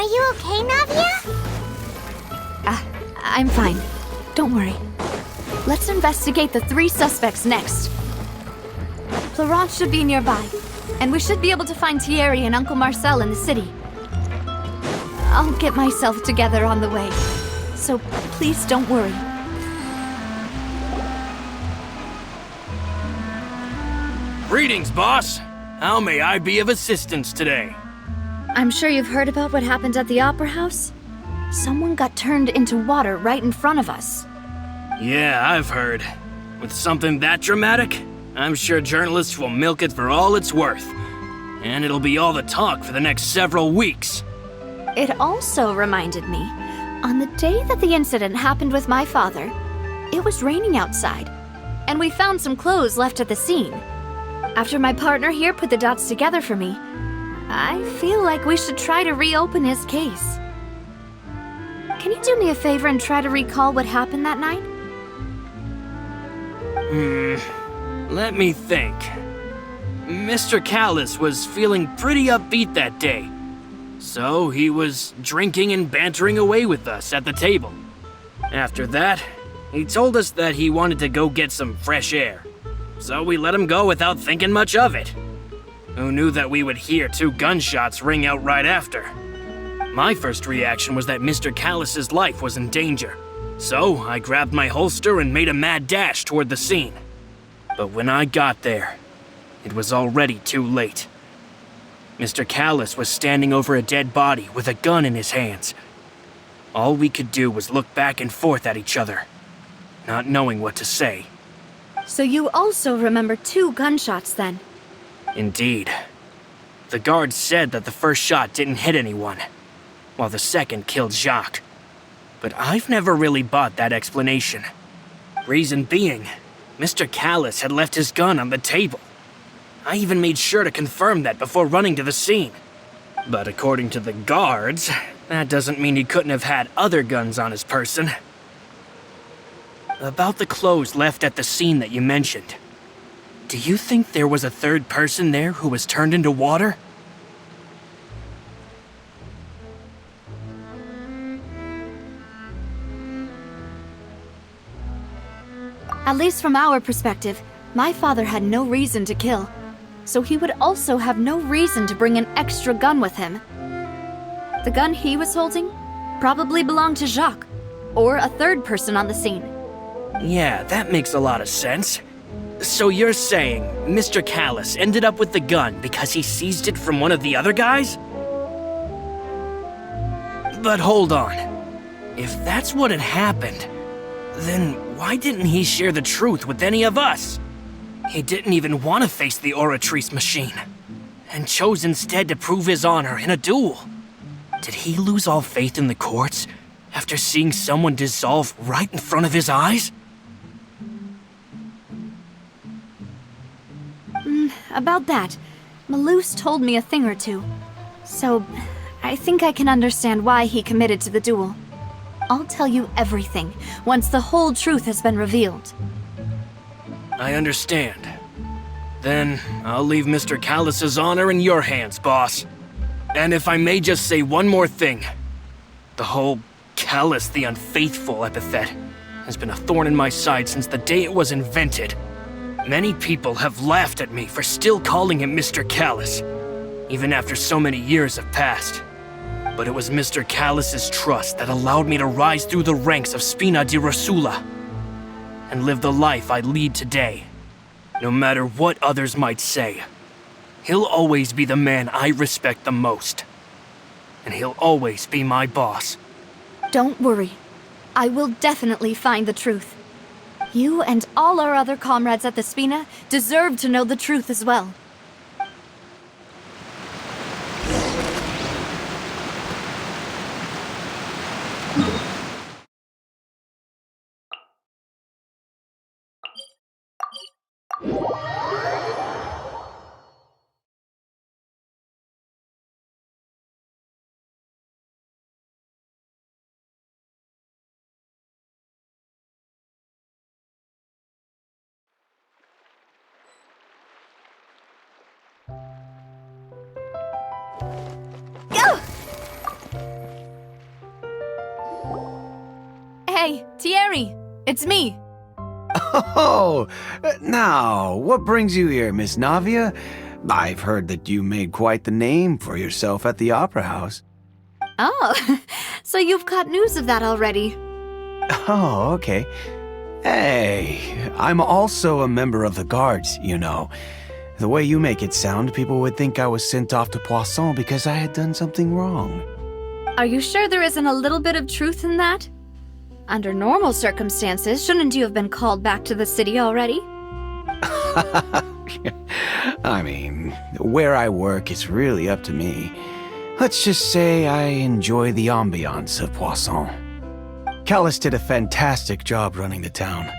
Are you okay, Navia? I'm fine. Don't worry. Let's investigate the 3 suspects next. Florent should be nearby, and we should be able to find Thierry and Uncle Marcel in the city. I'll get myself together on the way, so please don't worry. Greetings, boss. How may I be of assistance today? I'm sure you've heard about what happened at the Opera House? Someone got turned into water right in front of us. Yeah, I've heard. With something that dramatic, I'm sure journalists will milk it for all it's worth. And it'll be all the talk for the next several weeks. It also reminded me, on the day that the incident happened with my father, it was raining outside, and we found some clothes left at the scene. After my partner here put the dots together for me, I feel like we should try to reopen his case. Can you do me a favor and try to recall what happened that night? Let me think. Mr. Callis was feeling pretty upbeat that day. So he was drinking and bantering away with us at the table. After that, he told us that he wanted to go get some fresh air. So we let him go without thinking much of it. Who knew that we would hear 2 gunshots ring out right after? My first reaction was that Mr. Callis's life was in danger. So I grabbed my holster and made a mad dash toward the scene. But when I got there, it was already too late. Mr. Callis was standing over a dead body with a gun in his hands. All we could do was look back and forth at each other, not knowing what to say. So you also remember 2 gunshots then? Indeed. The guard said that the first shot didn't hit anyone, while the second killed Jacques. But I've never really bought that explanation. Reason being, Mr. Callis had left his gun on the table. I even made sure to confirm that before running to the scene. But according to the guards, that doesn't mean he couldn't have had other guns on his person. About the clothes left at the scene that you mentioned, do you think there was a 3rd person there who was turned into water? At least from our perspective, my father had no reason to kill, so he would also have no reason to bring an extra gun with him. The gun he was holding probably belonged to Jacques, or a 3rd person on the scene. Yeah, that makes a lot of sense. So you're saying Mr. Callis ended up with the gun because he seized it from one of the other guys? But hold on. If that's what had happened, then why didn't he share the truth with any of us? He didn't even want to face the Oratrice machine, and chose instead to prove his honor in a duel. Did he lose all faith in the courts after seeing someone dissolve right in front of his eyes? About that, Malouse told me a thing or two, so I think I can understand why he committed to the duel. I'll tell you everything once the whole truth has been revealed. I understand. Then I'll leave Mr. Callis's honor in your hands, boss. And if I may just say one more thing, the whole Callis the Unfaithful epithet has been a thorn in my side since the day it was invented. Many people have laughed at me for still calling him Mr. Callis, even after so many years have passed. But it was Mr. Callis's trust that allowed me to rise through the ranks of Spina di Rosula and live the life I lead today. No matter what others might say, he'll always be the man I respect the most. And he'll always be my boss. Don't worry. I will definitely find the truth. You and all our other comrades at the Spina deserve to know the truth as well. Hey, Thierry, it's me. Oh, now, what brings you here, Miss Navia? I've heard that you made quite the name for yourself at the Opera House. Oh, so you've caught news of that already. Oh, okay. Hey, I'm also a member of the guards, you know. The way you make it sound, people would think I was sent off to Poisson because I had done something wrong. Are you sure there isn't a little bit of truth in that? Under normal circumstances, shouldn't you have been called back to the city already? I mean, where I work is really up to me. Let's just say I enjoy the ambiance of Poisson. Callis did a fantastic job running the town,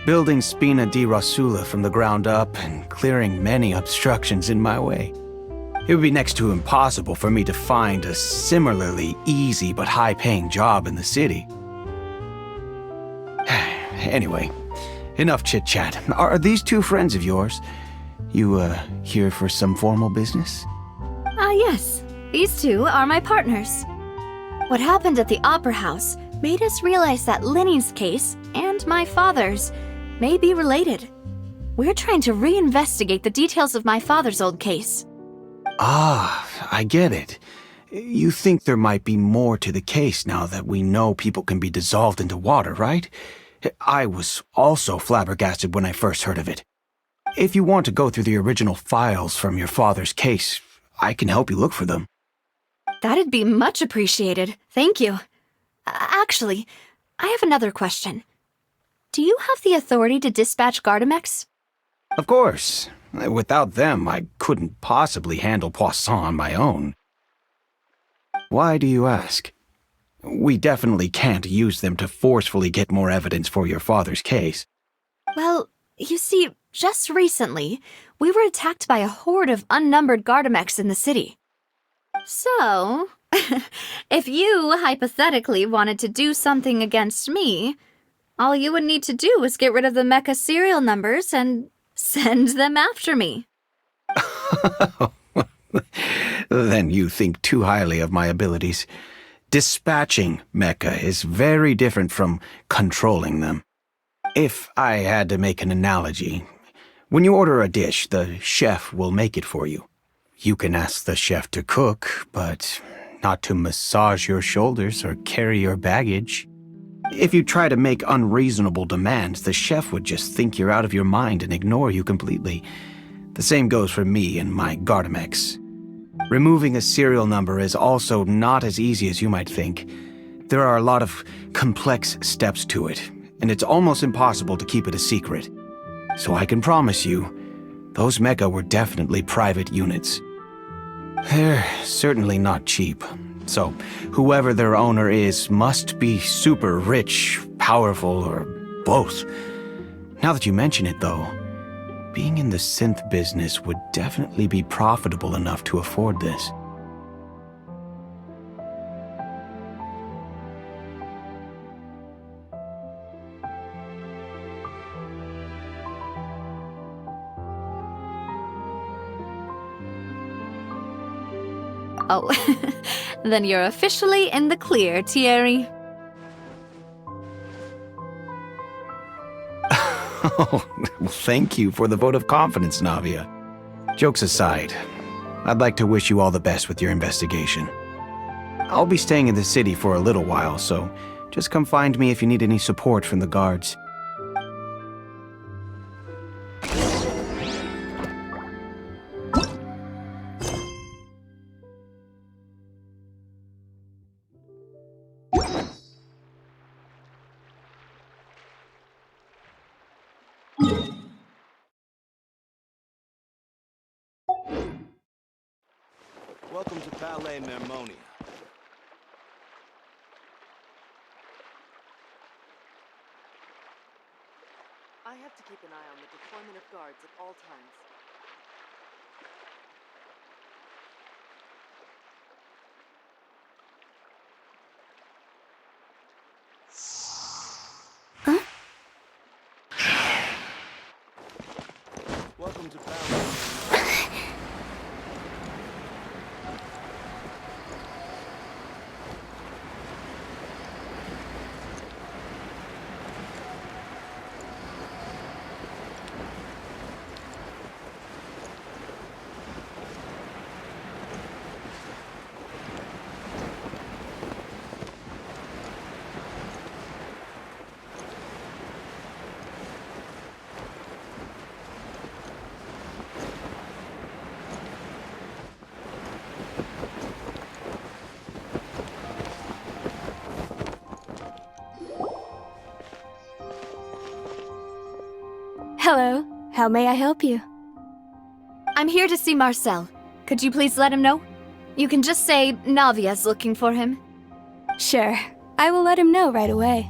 building Spina di Rosula from the ground up and clearing many obstructions in my way. It would be next to impossible for me to find a similarly easy but high-paying job in the city. Anyway, enough chit-chat. Are these two friends of yours? You, here for some formal business? Yes. These two are my partners. What happened at the Opera House made us realize that Linny's case and my father's may be related. We're trying to reinvestigate the details of my father's old case. Ah, I get it. You think there might be more to the case now that we know people can be dissolved into water, right? I was also flabbergasted when I first heard of it. If you want to go through the original files from your father's case, I can help you look for them. That'd be much appreciated. Thank you. Actually, I have another question. Do you have the authority to dispatch Gardamex? Of course. Without them, I couldn't possibly handle Poisson on my own. Why do you ask? We definitely can't use them to forcefully get more evidence for your father's case. Well, you see, just recently, we were attacked by a horde of unnumbered Gardamex in the city. So, if you hypothetically wanted to do something against me, all you would need to do is get rid of the mecha serial numbers and send them after me. Then you think too highly of my abilities. Dispatching mecha is very different from controlling them. If I had to make an analogy, when you order a dish, the chef will make it for you. You can ask the chef to cook, but not to massage your shoulders or carry your baggage. If you try to make unreasonable demands, the chef would just think you're out of your mind and ignore you completely. The same goes for me and my Gardamex. Removing a serial number is also not as easy as you might think. There are a lot of complex steps to it, and it's almost impossible to keep it a secret. So I can promise you, those mecha were definitely private units. They're certainly not cheap, so whoever their owner is must be super rich, powerful, or both. Now that you mention it, though, being in the synth business would definitely be profitable enough to afford this. Oh, then you're officially in the clear, Thierry. Oh, well, thank you for the vote of confidence, Navia. Jokes aside, I'd like to wish you all the best with your investigation. I'll be staying in the city for a little while, so just come find me if you need any support from the guards. Welcome to Palais Mermonia. I have to keep an eye on the deployment of guards at all times. Welcome to Palais. Hello. How may I help you? I'm here to see Marcel. Could you please let him know? You can just say Navia's looking for him. Sure. I will let him know right away.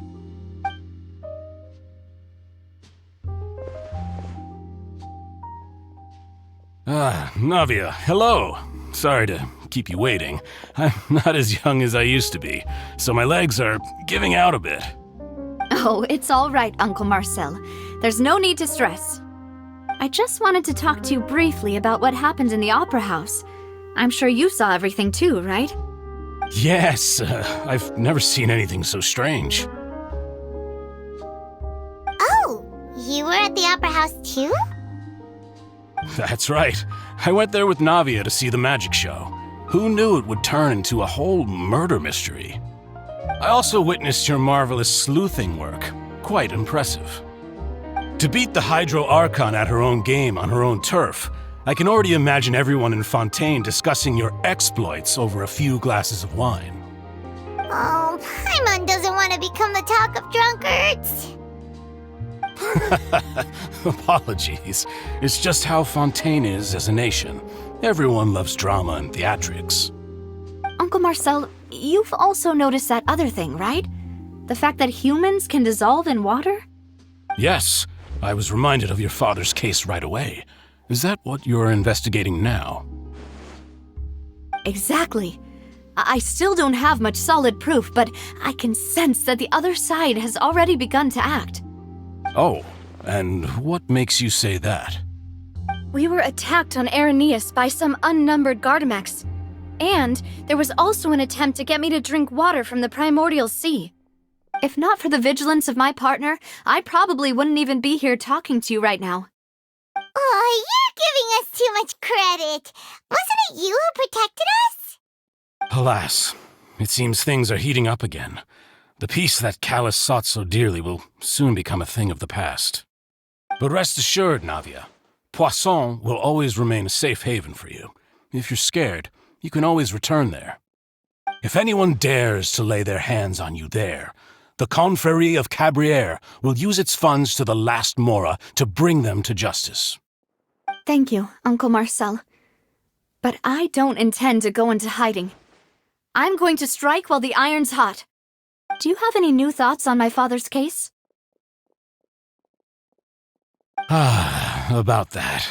Navia, hello. Sorry to keep you waiting. I'm not as young as I used to be, so my legs are giving out a bit. Oh, it's all right, Uncle Marcel. There's no need to stress. I just wanted to talk to you briefly about what happened in the Opera House. I'm sure you saw everything too, right? Yes, I've never seen anything so strange. Oh, you were at the Opera House too? That's right. I went there with Navia to see the magic show. Who knew it would turn into a whole murder mystery? I also witnessed your marvelous sleuthing work. Quite impressive. To beat the Hydro Archon at her own game on her own turf, I can already imagine everyone in Fontaine discussing your exploits over a few glasses of wine. Oh, Paimon doesn't want to become the talk of drunkards. Apologies. It's just how Fontaine is as a nation. Everyone loves drama and theatrics. Uncle Marcel, you've also noticed that other thing, right? The fact that humans can dissolve in water? Yes, I was reminded of your father's case right away. Is that what you're investigating now? Exactly. I still don't have much solid proof, but I can sense that the other side has already begun to act. Oh, and what makes you say that? We were attacked on Araneus by some unnumbered Gardamex. And there was also an attempt to get me to drink water from the primordial sea. If not for the vigilance of my partner, I probably wouldn't even be here talking to you right now. Oh, you're giving us too much credit. Wasn't it you who protected us? Alas, it seems things are heating up again. The peace that Callus sought so dearly will soon become a thing of the past. But rest assured, Navia, Poisson will always remain a safe haven for you. If you're scared, you can always return there. If anyone dares to lay their hands on you there, the Confrérie of Cabrières will use its funds to the last Mora to bring them to justice. Thank you, Uncle Marcel. But I don't intend to go into hiding. I'm going to strike while the iron's hot. Do you have any new thoughts on my father's case? About that.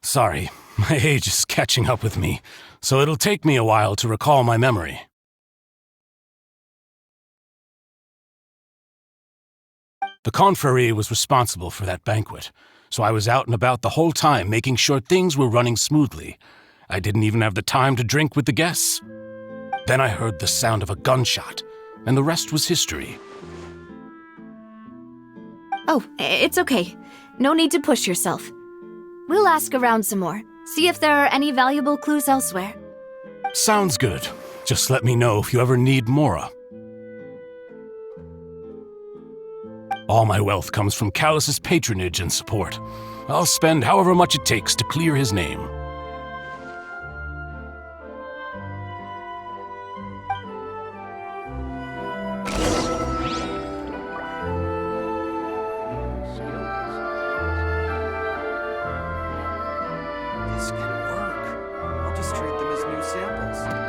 Sorry, my age is catching up with me, so it'll take me a while to recall my memory. The Confrérie was responsible for that banquet, so I was out and about the whole time making sure things were running smoothly. I didn't even have the time to drink with the guests. Then I heard the sound of a gunshot, and the rest was history. Oh, it's okay. No need to push yourself. We'll ask around some more, see if there are any valuable clues elsewhere. Sounds good. Just let me know if you ever need Mora. All my wealth comes from Callus's patronage and support. I'll spend however much it takes to clear his name. This can work. I'll just treat them as new samples.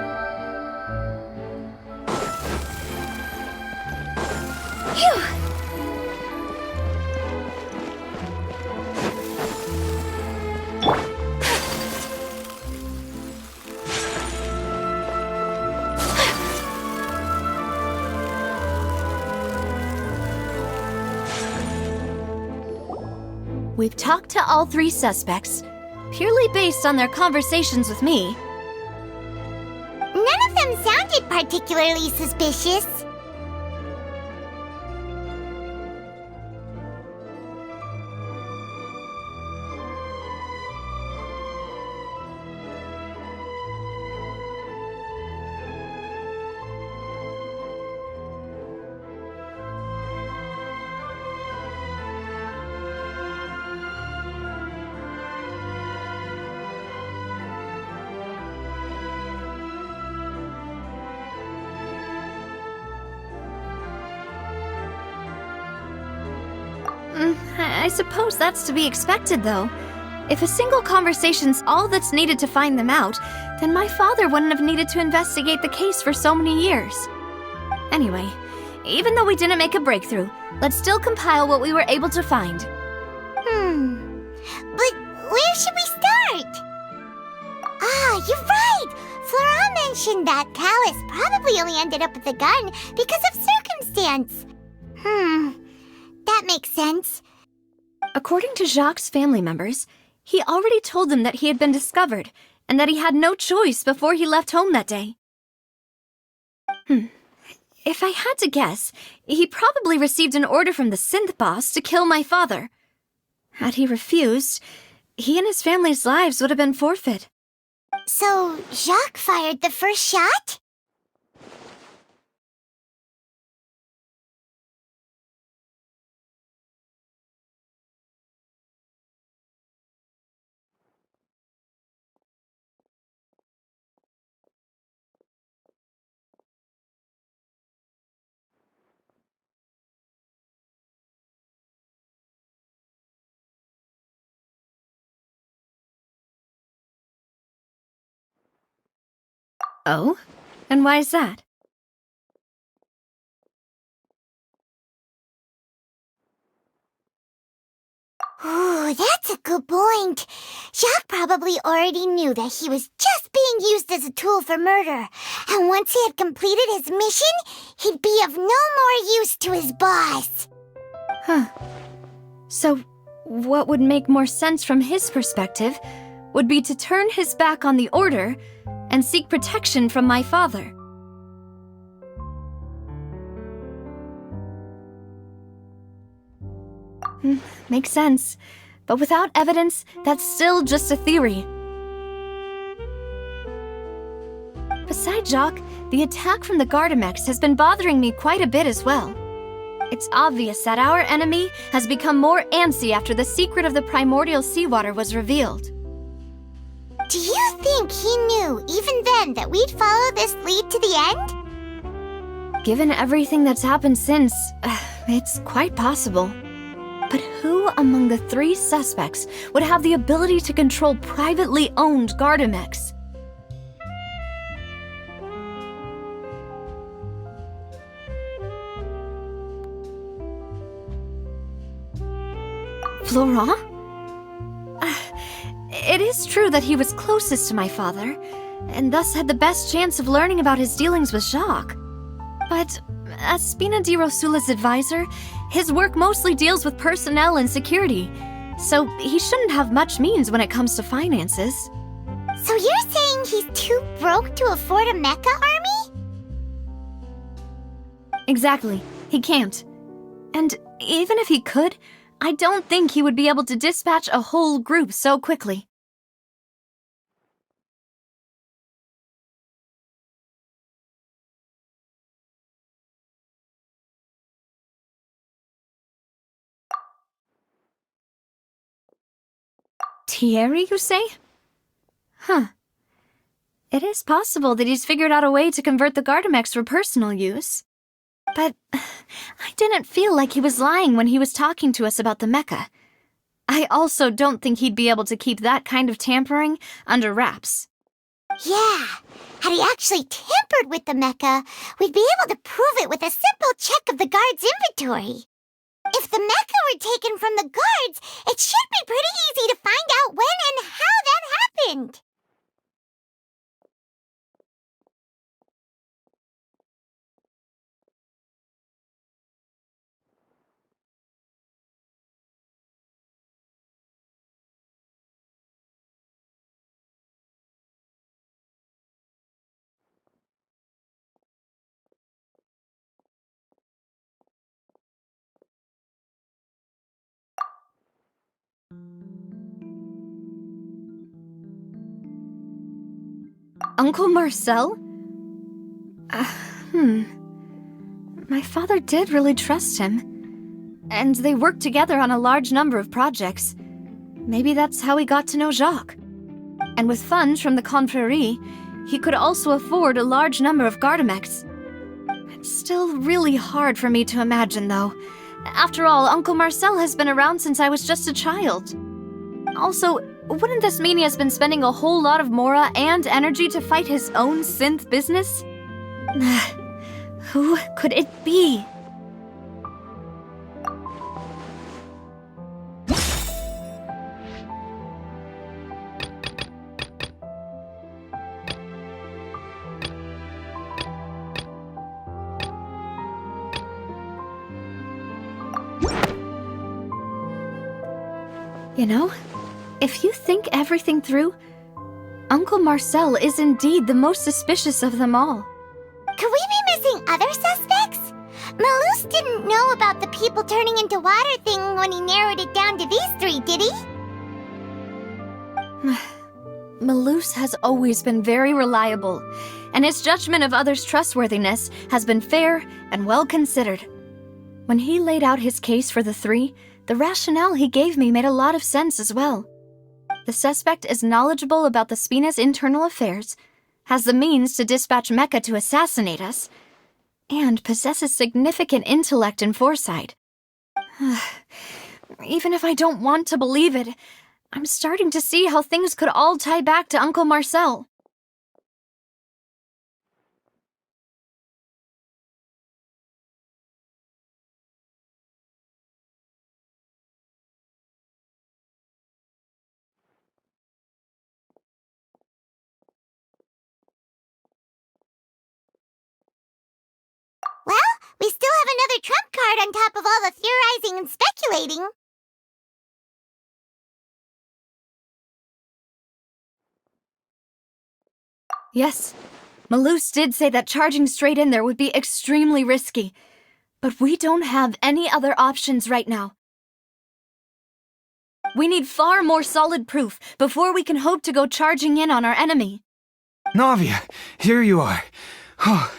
We've talked to all three suspects, purely based on their conversations with me. None of them sounded particularly suspicious. I suppose that's to be expected, though. If a single conversation's all that's needed to find them out, then my father wouldn't have needed to investigate the case for so many years. Anyway, even though we didn't make a breakthrough, let's still compile what we were able to find. But where should we start? Ah, you're right! Flora mentioned that Callus probably only ended up at the garden because of circumstance. That makes sense. According to Jacques' family members, he already told them that he had been discovered, and that he had no choice before he left home that day. If I had to guess, he probably received an order from the synth boss to kill my father. Had he refused, he and his family's lives would have been forfeit. So, Jacques fired the first shot? Oh? And why is that? Ooh, that's a good point. Jacques probably already knew that he was just being used as a tool for murder. And once he had completed his mission, he'd be of no more use to his boss. So, what would make more sense from his perspective would be to turn his back on the Order and seek protection from my father. Makes sense. But without evidence, that's still just a theory. Besides Jacques, the attack from the Gardamex has been bothering me quite a bit as well. It's obvious that our enemy has become more antsy after the secret of the primordial seawater was revealed. Do you think he knew, even then, that we'd follow this lead to the end? Given everything that's happened since, it's quite possible. But who among the 3 suspects would have the ability to control privately owned Gardamex? Florent? It is true that he was closest to my father, and thus had the best chance of learning about his dealings with Jacques. But as Spina di Rosula's advisor, his work mostly deals with personnel and security, so he shouldn't have much means when it comes to finances. So you're saying he's too broke to afford a mecha army? Exactly. He can't. And even if he could, I don't think he would be able to dispatch a whole group so quickly. Thierry, you say? It is possible that he's figured out a way to convert the Gardamex for personal use. But I didn't feel like he was lying when he was talking to us about the mecha. I also don't think he'd be able to keep that kind of tampering under wraps. Yeah, had he actually tampered with the mecha, we'd be able to prove it with a simple check of the guard's inventory. If the mecha were taken from the guards, it should be pretty easy to find out when and how that happened. Uncle Marcel? My father did really trust him. And they worked together on a large number of projects. Maybe that's how he got to know Jacques. And with funds from the Confrérie, he could also afford a large number of Gardamex. It's still really hard for me to imagine, though, After all, Uncle Marcel has been around since I was just a child. Also, wouldn't this mean he has been spending a whole lot of mora and energy to fight his own synth business? Who could it be? You know, if you think everything through, Uncle Marcel is indeed the most suspicious of them all. Could we be missing other suspects? Malus didn't know about the people turning into water thing when he narrowed it down to these three, did he? Malus has always been very reliable, and his judgment of others' trustworthiness has been fair and well considered. When he laid out his case for the three, the rationale he gave me made a lot of sense as well. The suspect is knowledgeable about the Spina's internal affairs, has the means to dispatch Mecha to assassinate us, and possesses significant intellect and foresight. Even if I don't want to believe it, I'm starting to see how things could all tie back to Uncle Marcel. Well, we still have another trump card on top of all the theorizing and speculating. Yes, Malus did say that charging straight in there would be extremely risky, but we don't have any other options right now. We need far more solid proof before we can hope to go charging in on our enemy. Navia, here you are. Oh,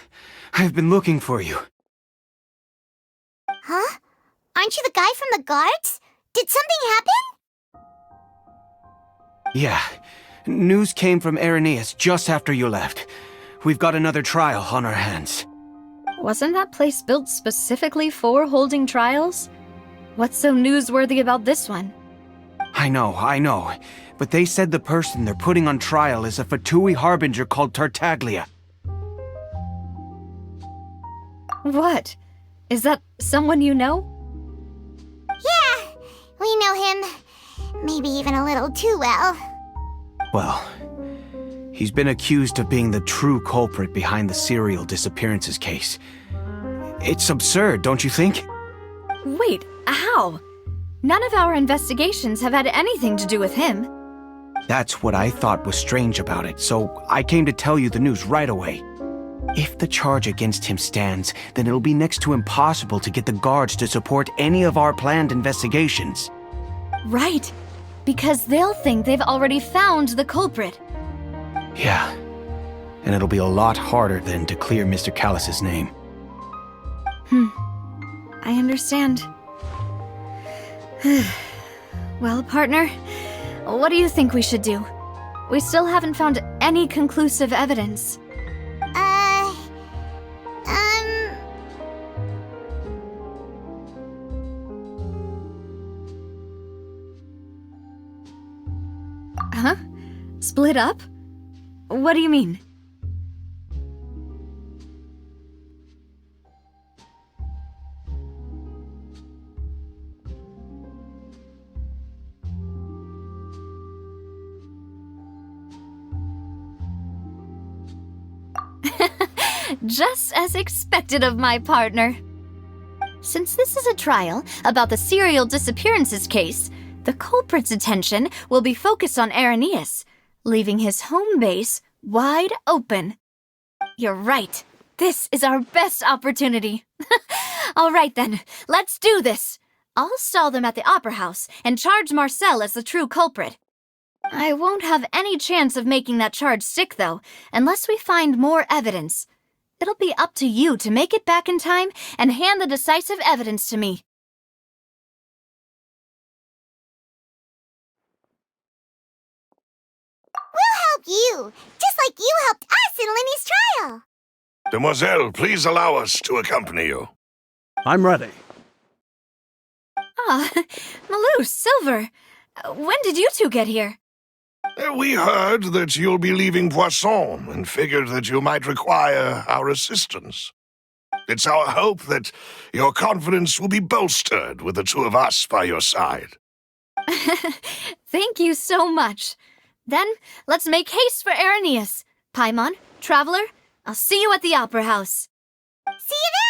I've been looking for you. Huh? Aren't you the guy from the guards? Did something happen? Yeah. News came from Irenaeus just after you left. We've got another trial on our hands. Wasn't that place built specifically for holding trials? What's so newsworthy about this one? I know. But they said the person they're putting on trial is a Fatui harbinger called Tartaglia. What? Is that someone you know? Yeah, we know him. Maybe even a little too well. Well, he's been accused of being the true culprit behind the serial disappearances case. It's absurd, don't you think? Wait, how? None of our investigations have had anything to do with him. That's what I thought was strange about it, so I came to tell you the news right away. If the charge against him stands, then it'll be next to impossible to get the guards to support any of our planned investigations. Right, because they'll think they've already found the culprit. Yeah, and it'll be a lot harder then to clear Mr. Callus's name. I understand. Well, partner, what do you think we should do? We still haven't found any conclusive evidence. Huh? Split up? What do you mean? Just as expected of my partner. Since this is a trial about the serial disappearances case, the culprit's attention will be focused on Irenaeus, leaving his home base wide open. You're right. This is our best opportunity. All right then, let's do this. I'll stall them at the Opera House and charge Marcel as the true culprit. I won't have any chance of making that charge stick, though, unless we find more evidence. It'll be up to you to make it back in time and hand the decisive evidence to me. We'll help you, just like you helped us in Linny's trial. Demoiselle, please allow us to accompany you. I'm ready. Ah, Malou, Silver. When did you two get here? We heard that you'll be leaving Poisson and figured that you might require our assistance. It's our hope that your confidence will be bolstered with the two of us by your side. Thank you so much. Then, let's make haste for Arrhenius. Paimon, Traveler, I'll see you at the Opera House. See you then!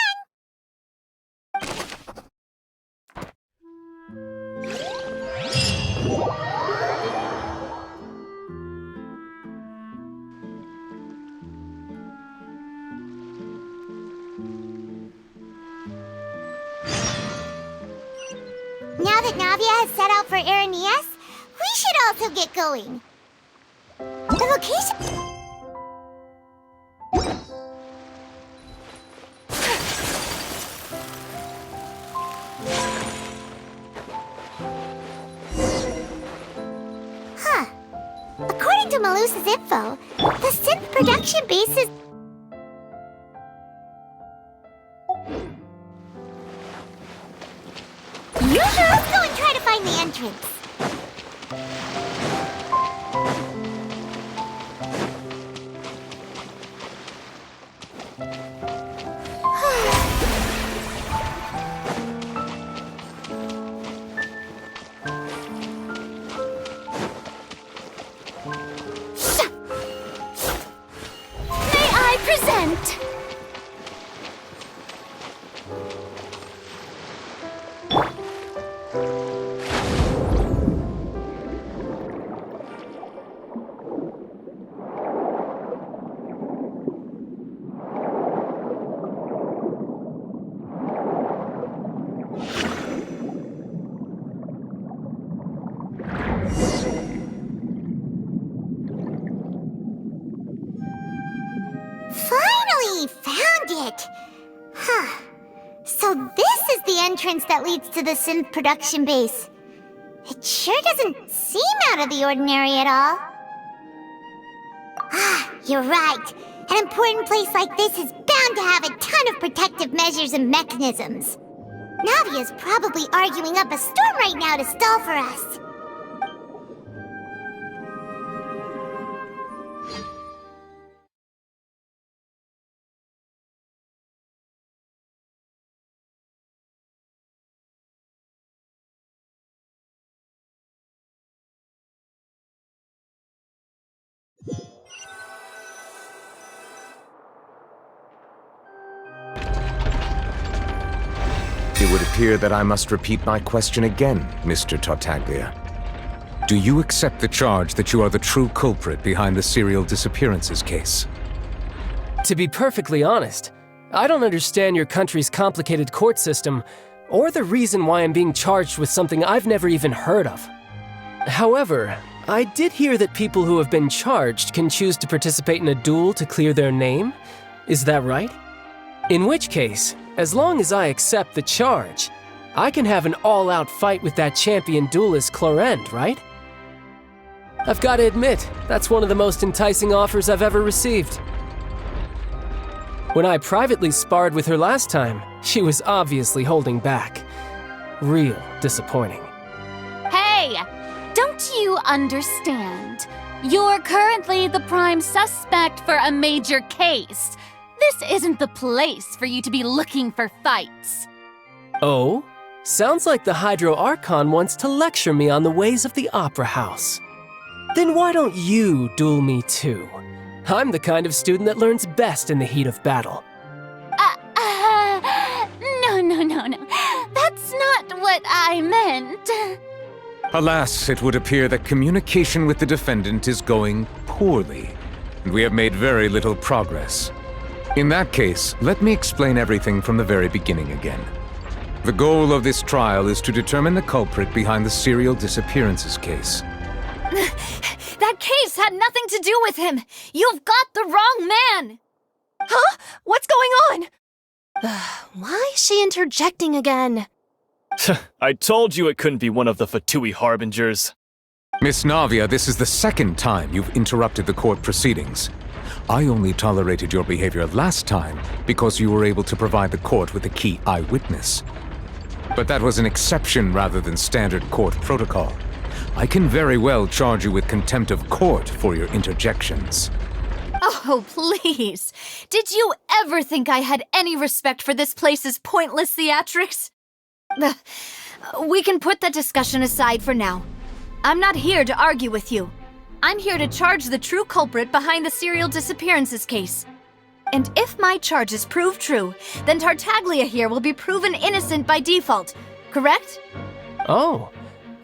Now that Navia has set out for Arrhenius, we should also get going. The location... Huh. According to Malusa's info, the synth production base is... Let's go and try to find the entrance. May I present? Finally found it! Huh. So this is the entrance that leads to the synth production base. It sure doesn't seem out of the ordinary at all. Ah, you're right. An important place like this is bound to have a ton of protective measures and mechanisms. Navia's probably arguing up a storm right now to stall for us. It would appear that I must repeat my question again, Mr. Tartaglia. Do you accept the charge that you are the true culprit behind the serial disappearances case? To be perfectly honest, I don't understand your country's complicated court system, or the reason why I'm being charged with something I've never even heard of. However, I did hear that people who have been charged can choose to participate in a duel to clear their name. Is that right? In which case, as long as I accept the charge, I can have an all-out fight with that champion duelist Clorend, right? I've got to admit, that's one of the most enticing offers I've ever received. When I privately sparred with her last time, she was obviously holding back. Real disappointing. Hey! Don't you understand? You're currently the prime suspect for a major case. This isn't the place for you to be looking for fights. Oh? Sounds like the Hydro Archon wants to lecture me on the ways of the Opera House. Then why don't you duel me too? I'm the kind of student that learns best in the heat of battle. No. That's not what I meant. Alas, it would appear that communication with the defendant is going poorly, and we have made very little progress. In that case, let me explain everything from the very beginning again. The goal of this trial is to determine the culprit behind the serial disappearances case. That case had nothing to do with him! You've got the wrong man! Huh? What's going on? Why is she interjecting again? I told you it couldn't be one of the Fatui Harbingers. Miss Navia, this is the second time you've interrupted the court proceedings. I only tolerated your behavior last time because you were able to provide the court with a key eyewitness. But that was an exception rather than standard court protocol. I can very well charge you with contempt of court for your interjections. Oh, please. Did you ever think I had any respect for this place's pointless theatrics? We can put that discussion aside for now. I'm not here to argue with you. I'm here to charge the true culprit behind the serial disappearances case. And if my charges prove true, then Tartaglia here will be proven innocent by default, correct? Oh,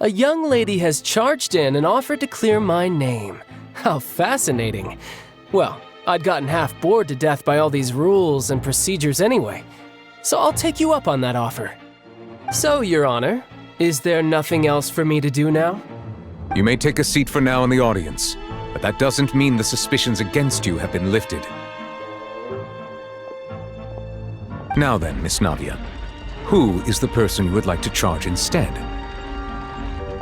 a young lady has charged in and offered to clear my name. How fascinating. Well, I'd gotten half bored to death by all these rules and procedures anyway, so I'll take you up on that offer. So, Your Honor, is there nothing else for me to do now? You may take a seat for now in the audience, but that doesn't mean the suspicions against you have been lifted. Now then, Miss Navia, who is the person you would like to charge instead?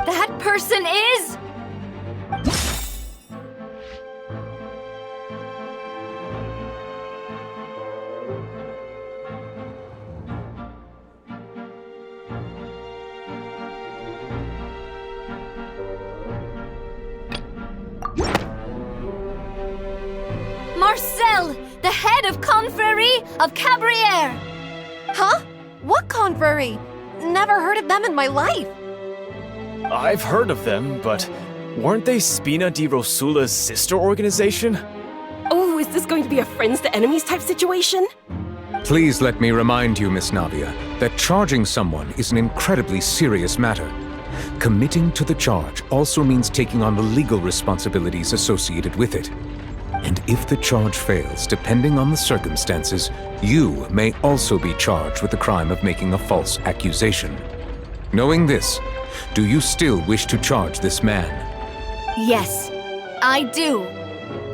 That person is... Marcel, the head of Confrérie of Cabrières! Huh? What confrérie? Never heard of them in my life. I've heard of them, but weren't they Spina di Rosula's sister organization? Oh, is this going to be a friends to enemies type situation? Please let me remind you, Miss Navia, that charging someone is an incredibly serious matter. Committing to the charge also means taking on the legal responsibilities associated with it. And if the charge fails, depending on the circumstances, you may also be charged with the crime of making a false accusation. Knowing this, do you still wish to charge this man? Yes, I do.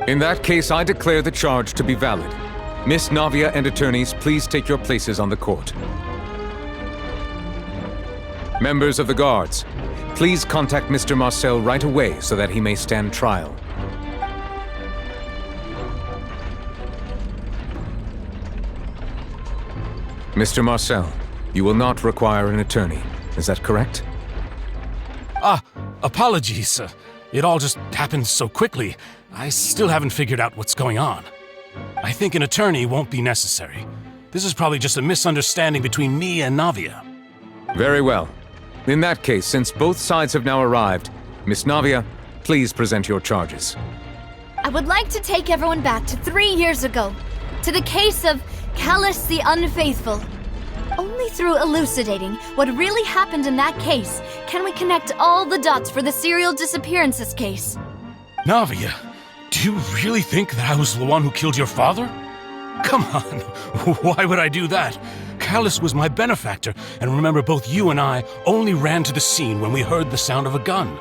In that case, I declare the charge to be valid. Miss Navia and attorneys, please take your places on the court. Members of the guards, please contact Mr. Marcel right away so that he may stand trial. Mr. Marcel, you will not require an attorney. Is that correct? Apologies. It all just happened so quickly. I still haven't figured out what's going on. I think an attorney won't be necessary. This is probably just a misunderstanding between me and Navia. Very well. In that case, since both sides have now arrived, Miss Navia, please present your charges. I would like to take everyone back to 3 years ago, to the case of Callus the Unfaithful. Only through elucidating what really happened in that case can we connect all the dots for the serial disappearances case. Navia, do you really think that I was the one who killed your father? Come on, why would I do that? Callus was my benefactor, and remember, both you and I only ran to the scene when we heard the sound of a gun.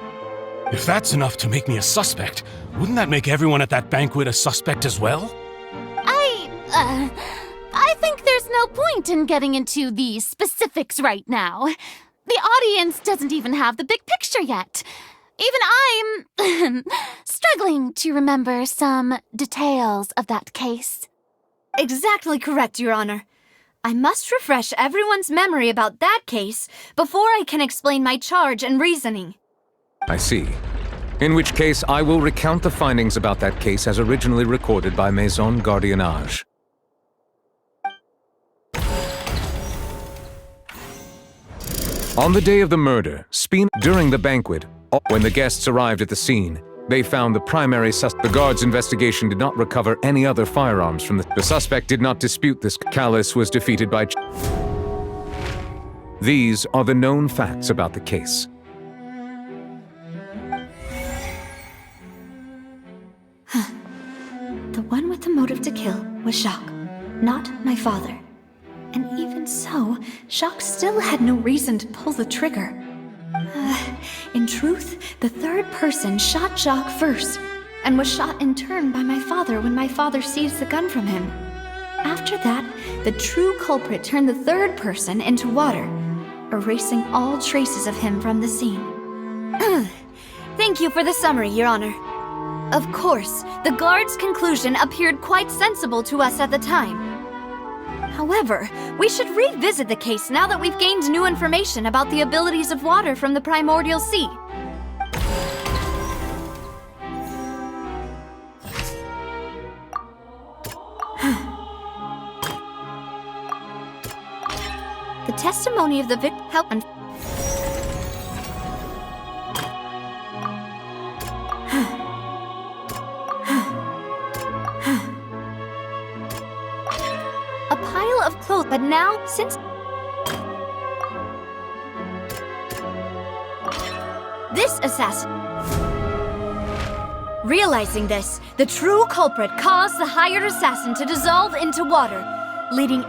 If that's enough to make me a suspect, wouldn't that make everyone at that banquet a suspect as well? I think there's no point in getting into the specifics right now. The audience doesn't even have the big picture yet. Even I'm struggling to remember some details of that case. Exactly correct, Your Honor. I must refresh everyone's memory about that case before I can explain my charge and reasoning. I see. In which case, I will recount the findings about that case as originally recorded by Maison Gardiennage. On the day of the murder, during the banquet, when the guests arrived at the scene, they found the primary suspect. The guards' investigation did not recover any other firearms from the suspect did not dispute this. Callus was defeated by... These are the known facts about the case. The one with the motive to kill was Jacques, not my father. And even so, Jacques still had no reason to pull the trigger. In truth, the third person shot Jacques first, and was shot in turn by my father when my father seized the gun from him. After that, the true culprit turned the third person into water, erasing all traces of him from the scene. Thank you for the summary, Your Honor. Of course, the guard's conclusion appeared quite sensible to us at the time. However, we should revisit the case now that we've gained new information about the abilities of water from the primordial sea. The testimony of the victim helped. A pile of clothes, but now, since this assassin. Realizing this, the true culprit caused the hired assassin to dissolve into water, leading.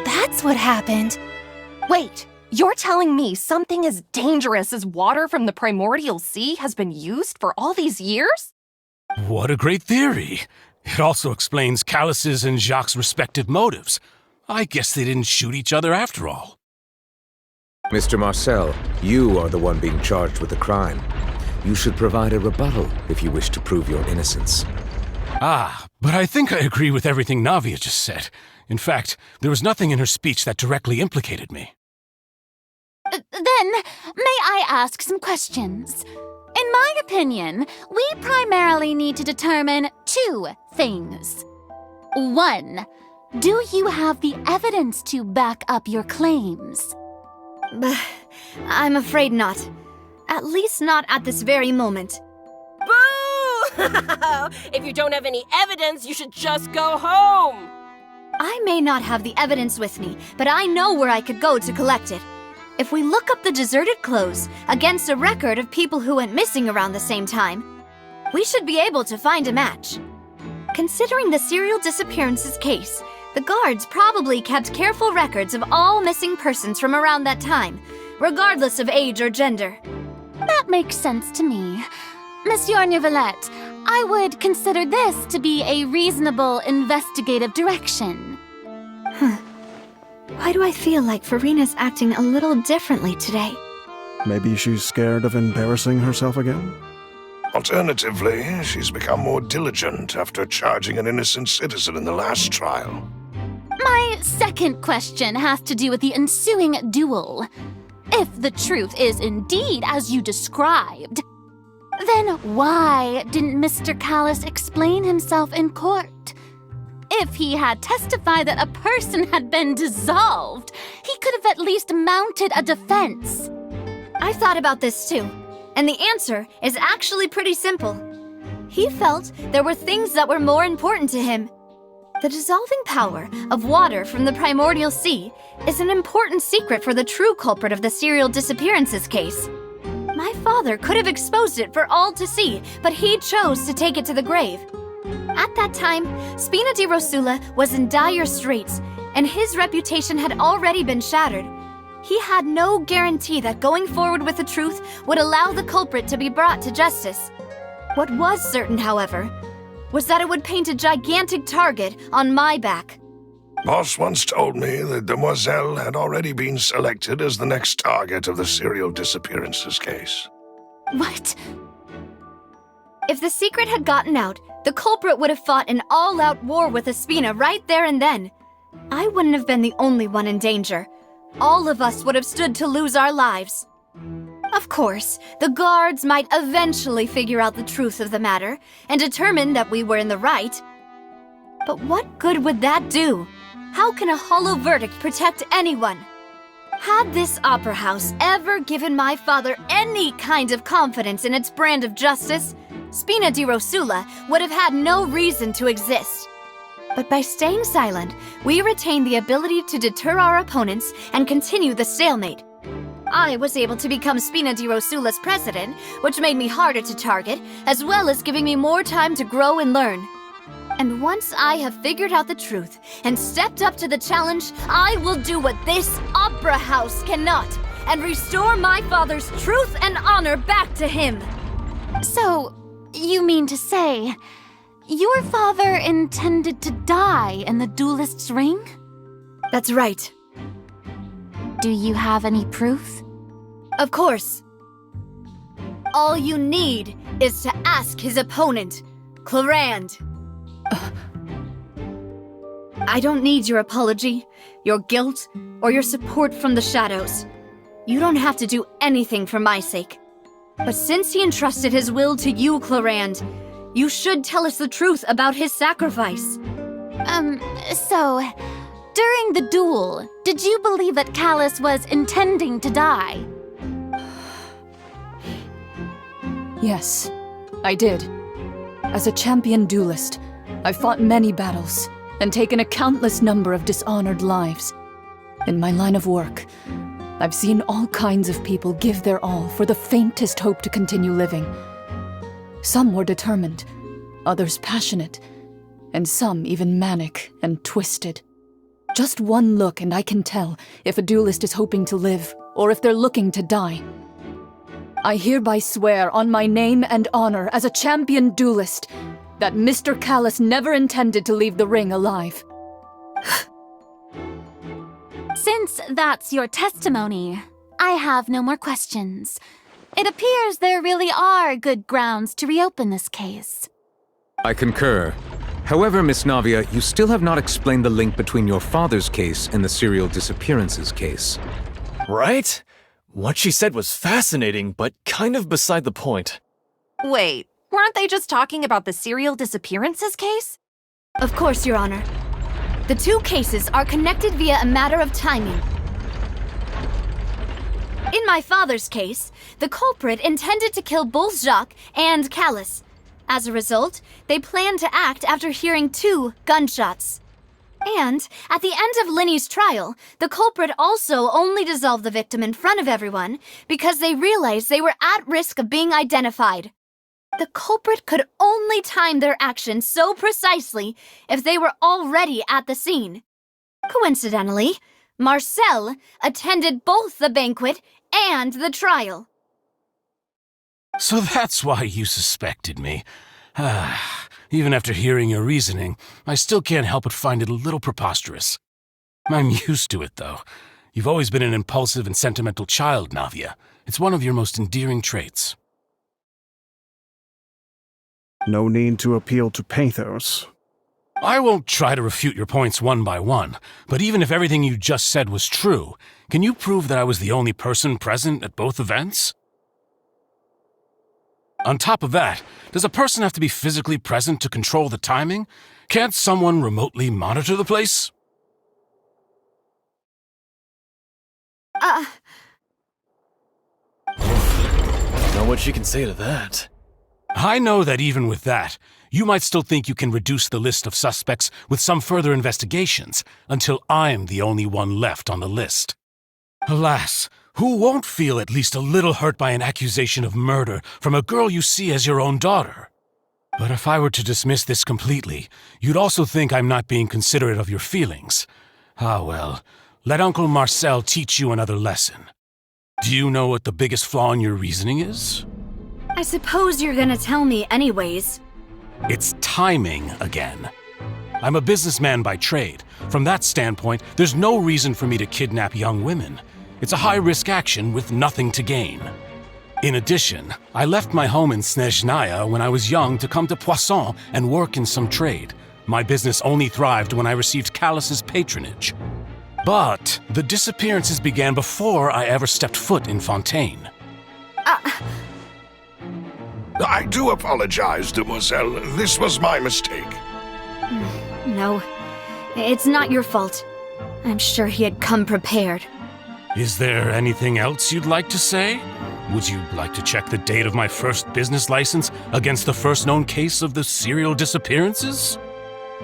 That's what happened. Wait, you're telling me something as dangerous as water from the primordial sea has been used for all these years? What a great theory. It also explains Callus's and Jacques' respective motives. I guess they didn't shoot each other after all. Mr. Marcel, you are the one being charged with the crime. You should provide a rebuttal if you wish to prove your innocence. But I think I agree with everything Navia just said. In fact, there was nothing in her speech that directly implicated me. Then, may I ask some questions? In my opinion, we primarily need to determine two things. 1. Do you have the evidence to back up your claims? I'm afraid not. At least not at this very moment. Boo! If you don't have any evidence, you should just go home! I may not have the evidence with me, but I know where I could go to collect it. If we look up the deserted clothes against a record of people who went missing around the same time, we should be able to find a match. Considering the serial disappearances case, the guards probably kept careful records of all missing persons from around that time, regardless of age or gender. That makes sense to me. Monsieur Neuvillette, I would consider this to be a reasonable investigative direction. Why do I feel like Farina's acting a little differently today? Maybe she's scared of embarrassing herself again? Alternatively, she's become more diligent after charging an innocent citizen in the last trial. My second question has to do with the ensuing duel. If the truth is indeed as you described, then why didn't Mr. Callus explain himself in court? If he had testified that a person had been dissolved, he could have at least mounted a defense. I've thought about this too, and the answer is actually pretty simple. He felt there were things that were more important to him. The dissolving power of water from the primordial sea is an important secret for the true culprit of the serial disappearances case. My father could have exposed it for all to see, but he chose to take it to the grave. At that time, Spina di Rosula was in dire straits, and his reputation had already been shattered. He had no guarantee that going forward with the truth would allow the culprit to be brought to justice. What was certain, however, was that it would paint a gigantic target on my back. Boss once told me that Demoiselle had already been selected as the next target of the serial disappearances case. What? If the secret had gotten out, the culprit would have fought an all-out war with Espina right there and then. I wouldn't have been the only one in danger. All of us would have stood to lose our lives. Of course, the guards might eventually figure out the truth of the matter and determine that we were in the right. But what good would that do? How can a hollow verdict protect anyone? Had this opera house ever given my father any kind of confidence in its brand of justice, Spina di Rosula would have had no reason to exist. But by staying silent, we retain the ability to deter our opponents and continue the stalemate. I was able to become Spina di Rosula's president, which made me harder to target, as well as giving me more time to grow and learn. And once I have figured out the truth and stepped up to the challenge, I will do what this opera house cannot, and restore my father's truth and honor back to him. So, you mean to say, your father intended to die in the duelist's ring? That's right. Do you have any proof? Of course. All you need is to ask his opponent, Clarand. I don't need your apology, your guilt, or your support from the shadows. You don't have to do anything for my sake. But since he entrusted his will to you, Clarand, you should tell us the truth about his sacrifice. So, during the duel, did you believe that Callus was intending to die? Yes, I did. As a champion duelist, I've fought many battles and taken a countless number of dishonored lives. In my line of work, I've seen all kinds of people give their all for the faintest hope to continue living. Some were determined, others passionate, and some even manic and twisted. Just one look and I can tell if a duelist is hoping to live or if they're looking to die. I hereby swear on my name and honor as a champion duelist that Mr. Callus never intended to leave the ring alive. Since that's your testimony, I have no more questions. It appears there really are good grounds to reopen this case. I concur. However, Miss Navia, you still have not explained the link between your father's case and the serial disappearances case. Right? What she said was fascinating, but kind of beside the point. Wait, weren't they just talking about the serial disappearances case? Of course, Your Honor. The two cases are connected via a matter of timing. In my father's case, the culprit intended to kill both Jacques and Callus. As a result, they planned to act after hearing 2 gunshots. And, at the end of Linny's trial, the culprit also only dissolved the victim in front of everyone because they realized they were at risk of being identified. The culprit could only time their actions so precisely if they were already at the scene. Coincidentally, Marcel attended both the banquet and the trial. So that's why you suspected me. Even after hearing your reasoning, I still can't help but find it a little preposterous. I'm used to it, though. You've always been an impulsive and sentimental child, Navia. It's one of your most endearing traits. No need to appeal to pathos. I won't try to refute your points one by one, but even if everything you just said was true, can you prove that I was the only person present at both events? On top of that, does a person have to be physically present to control the timing? Can't someone remotely monitor the place? Know what she can say to that. I know that even with that, you might still think you can reduce the list of suspects with some further investigations until I'm the only one left on the list. Alas, who won't feel at least a little hurt by an accusation of murder from a girl you see as your own daughter? But if I were to dismiss this completely, you'd also think I'm not being considerate of your feelings. Ah well, let Uncle Marcel teach you another lesson. Do you know what the biggest flaw in your reasoning is? I suppose you're gonna tell me anyways. It's timing again. I'm a businessman by trade. From that standpoint, there's no reason for me to kidnap young women. It's a high-risk action with nothing to gain. In addition, I left my home in Snezhnaya when I was young to come to Poisson and work in some trade. My business only thrived when I received Callus's patronage. But the disappearances began before I ever stepped foot in Fontaine. I do apologize, demoiselle. This was my mistake. No, it's not your fault. I'm sure he had come prepared. Is there anything else you'd like to say? Would you like to check the date of my first business license against the first known case of the serial disappearances?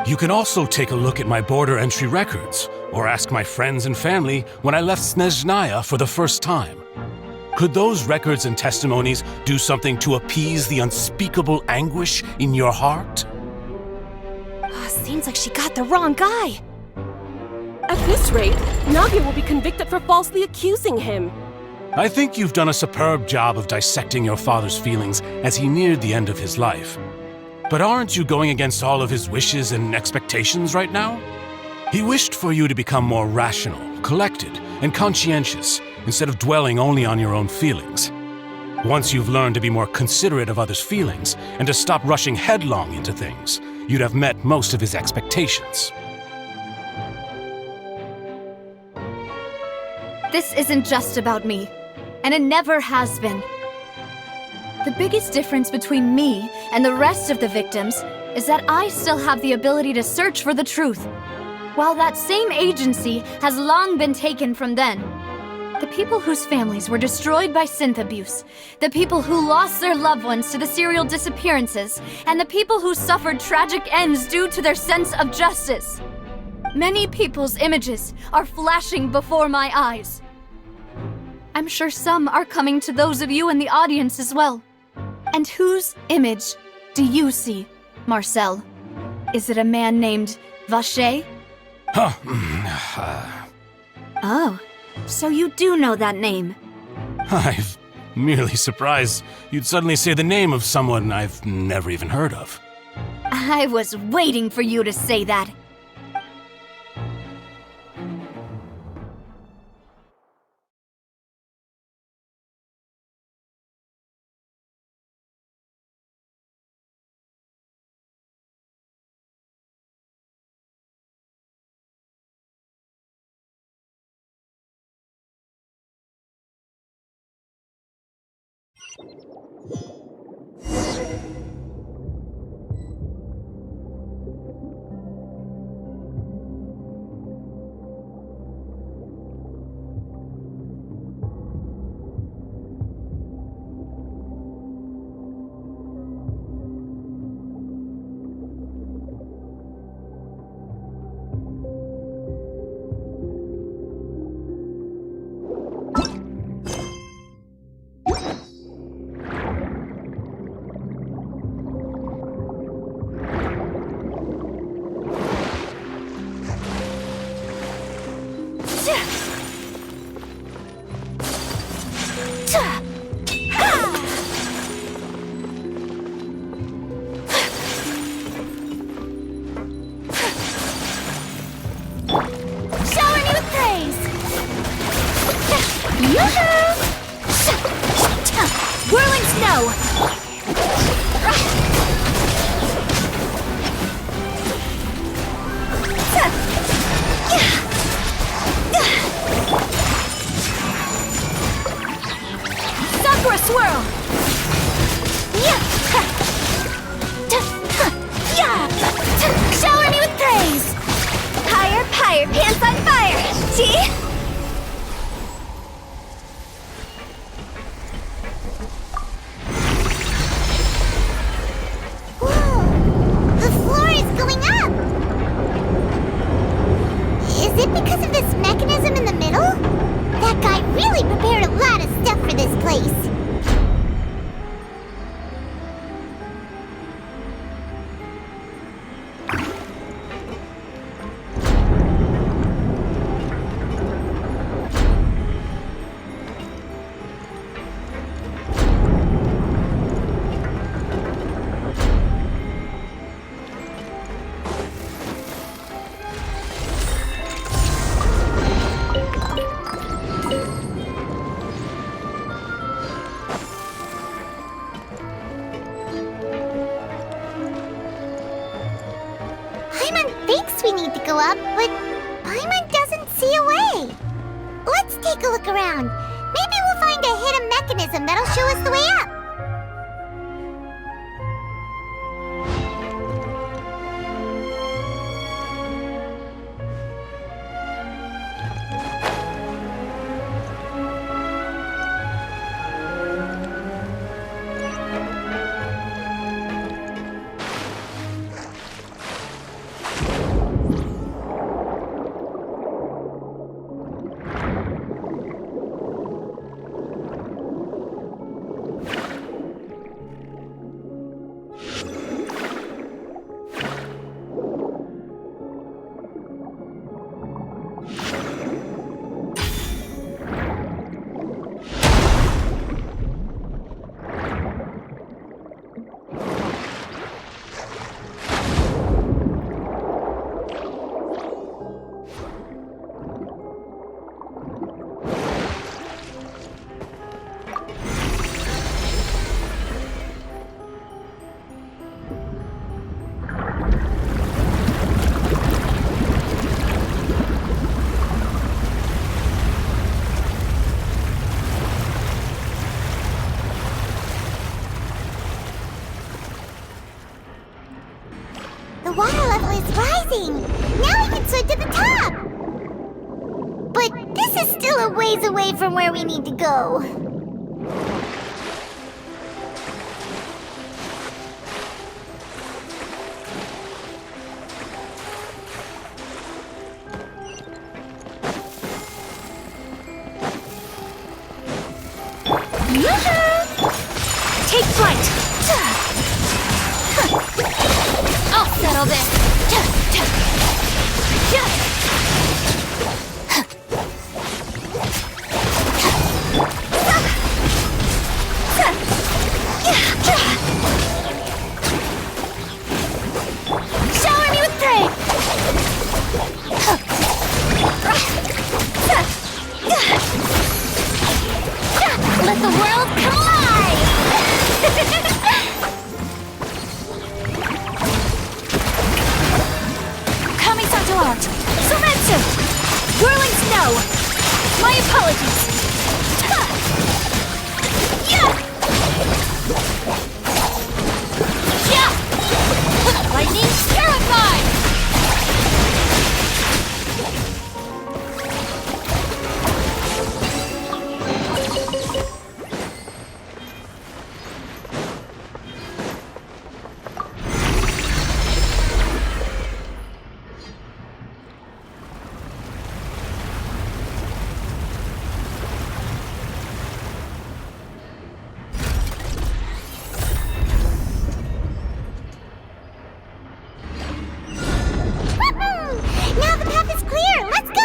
You can also take a look at my border entry records, or ask my friends and family when I left Snezhnaya for the first time. Could those records and testimonies do something to appease the unspeakable anguish in your heart? Seems like she got the wrong guy. At this rate, Navia will be convicted for falsely accusing him. I think you've done a superb job of dissecting your father's feelings as he neared the end of his life. But aren't you going against all of his wishes and expectations right now? He wished for you to become more rational, collected, and conscientious, instead of dwelling only on your own feelings. Once you've learned to be more considerate of others' feelings and to stop rushing headlong into things, you'd have met most of his expectations. This isn't just about me, and it never has been. The biggest difference between me and the rest of the victims is that I still have the ability to search for the truth, while that same agency has long been taken from them. The people whose families were destroyed by synth abuse, the people who lost their loved ones to the serial disappearances, and the people who suffered tragic ends due to their sense of justice. Many people's images are flashing before my eyes. I'm sure some are coming to those of you in the audience as well. And whose image do you see, Marcel? Is it a man named Vacher? Oh, so you do know that name. I'm merely surprised you'd suddenly say the name of someone I've never even heard of. I was waiting for you to say that. Whirling snow! Sakura swirl! Shower me with praise! Higher, higher, pants on fire! See? Is it because of this mechanism in the middle? That guy really prepared a lot of stuff for this place. We need to go up, but Paimon doesn't see a way. Let's take a look around. Maybe we'll find a hidden mechanism that'll show us the way up. the water level is rising. Now we can swim to the top. But this is still a ways away from where we need to go. Take flight! I'll settle this. Shower me with praise! Let the world collide! Kamisato art! Soretsu! Whirling snow! My apologies! Lightning terrified! Now the path is clear! Let's go!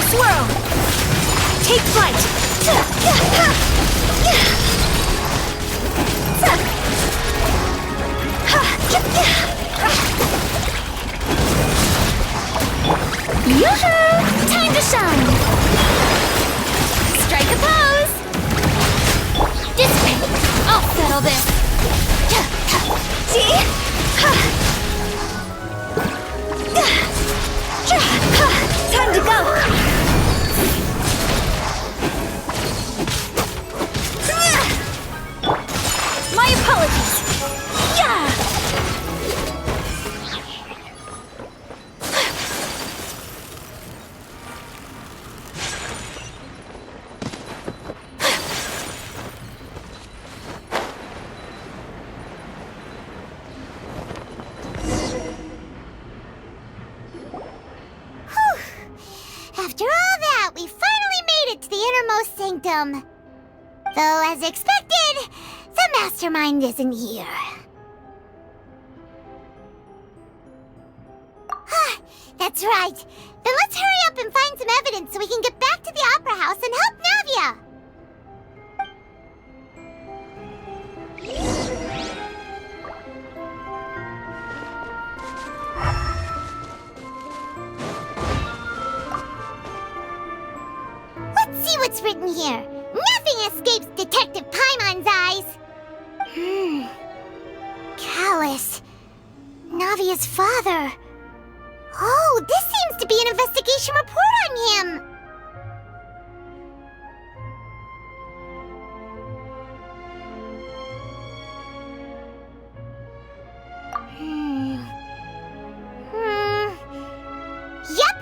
Swirl! Take flight! Yoo-hoo! Time to shine! Strike a pose! Dissipate! I'll settle this! See? Time to go! My apologies! Yeah! After all that, we finally made it to the innermost sanctum. Though, as expected, the mastermind isn't here. That's right. Then let's hurry up and find some evidence so we can get back to the Opera House and help Navia. Let's see what's written here. Nothing escapes Detective Paimon's eyes. Callus. Navia's father. Oh, this seems to be an investigation report on him. Yep,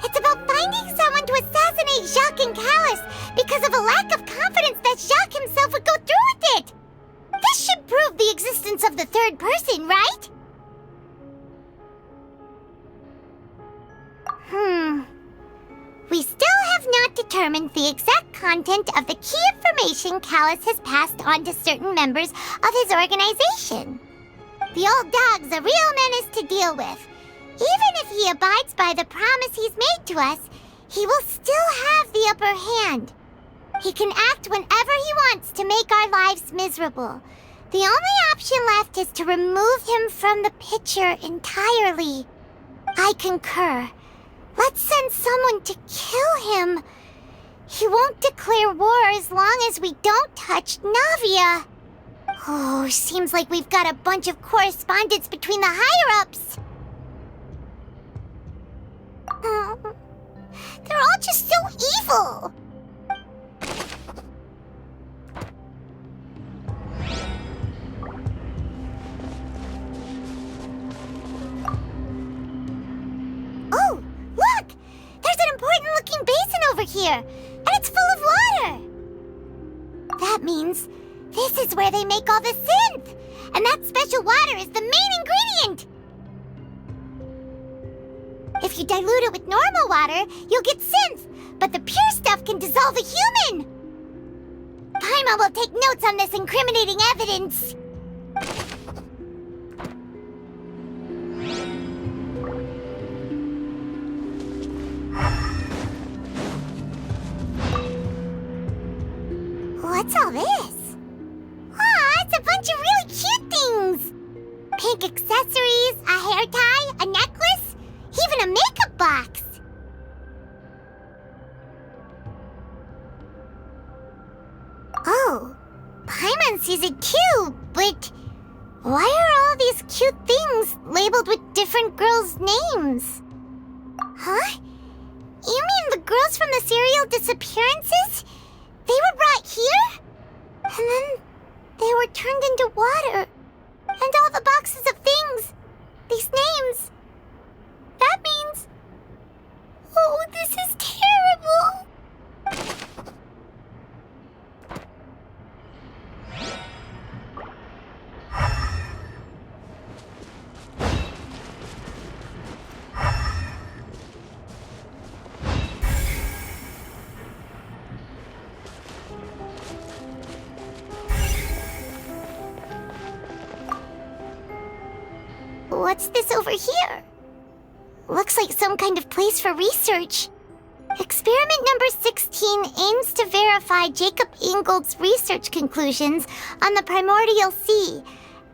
it's about finding someone to assassinate Jacques and Callus because of a lack of confidence that Jacques himself would go through with it. This should prove the existence of the third person, right? We still have not determined the exact content of the key information Callus has passed on to certain members of his organization. The old dog's a real menace to deal with. Even if he abides by the promise he's made to us, he will still have the upper hand. He can act whenever he wants to make our lives miserable. The only option left is to remove him from the picture entirely. I concur. Let's send someone to kill him. He won't declare war as long as we don't touch Navia. Oh, seems like we've got a bunch of correspondence between the higher-ups. They're all just so evil. Oh, look! There's an important-looking basin over here, and it's full of water. That means this is where they make all the synth, and that special water is the main ingredient. If you dilute it with normal water, you'll get synth, but the pure stuff can dissolve a human. Paimon will take notes on this incriminating evidence. What's all this? Aw, it's a bunch of really cute things. Pink accessories, a hair tie, a necklace, even a makeup box. Oh, Paimon sees it too, but why are all these cute things labeled with different girls' names? Huh? You mean the girls from the serial disappearances? They were brought here? And then they were turned into water. And all the boxes of things, these names. That means... Oh, this is terrible! What's this over here? Looks like some kind of place for research. Experiment number 16 aims to verify Jacob Ingold's research conclusions on the primordial sea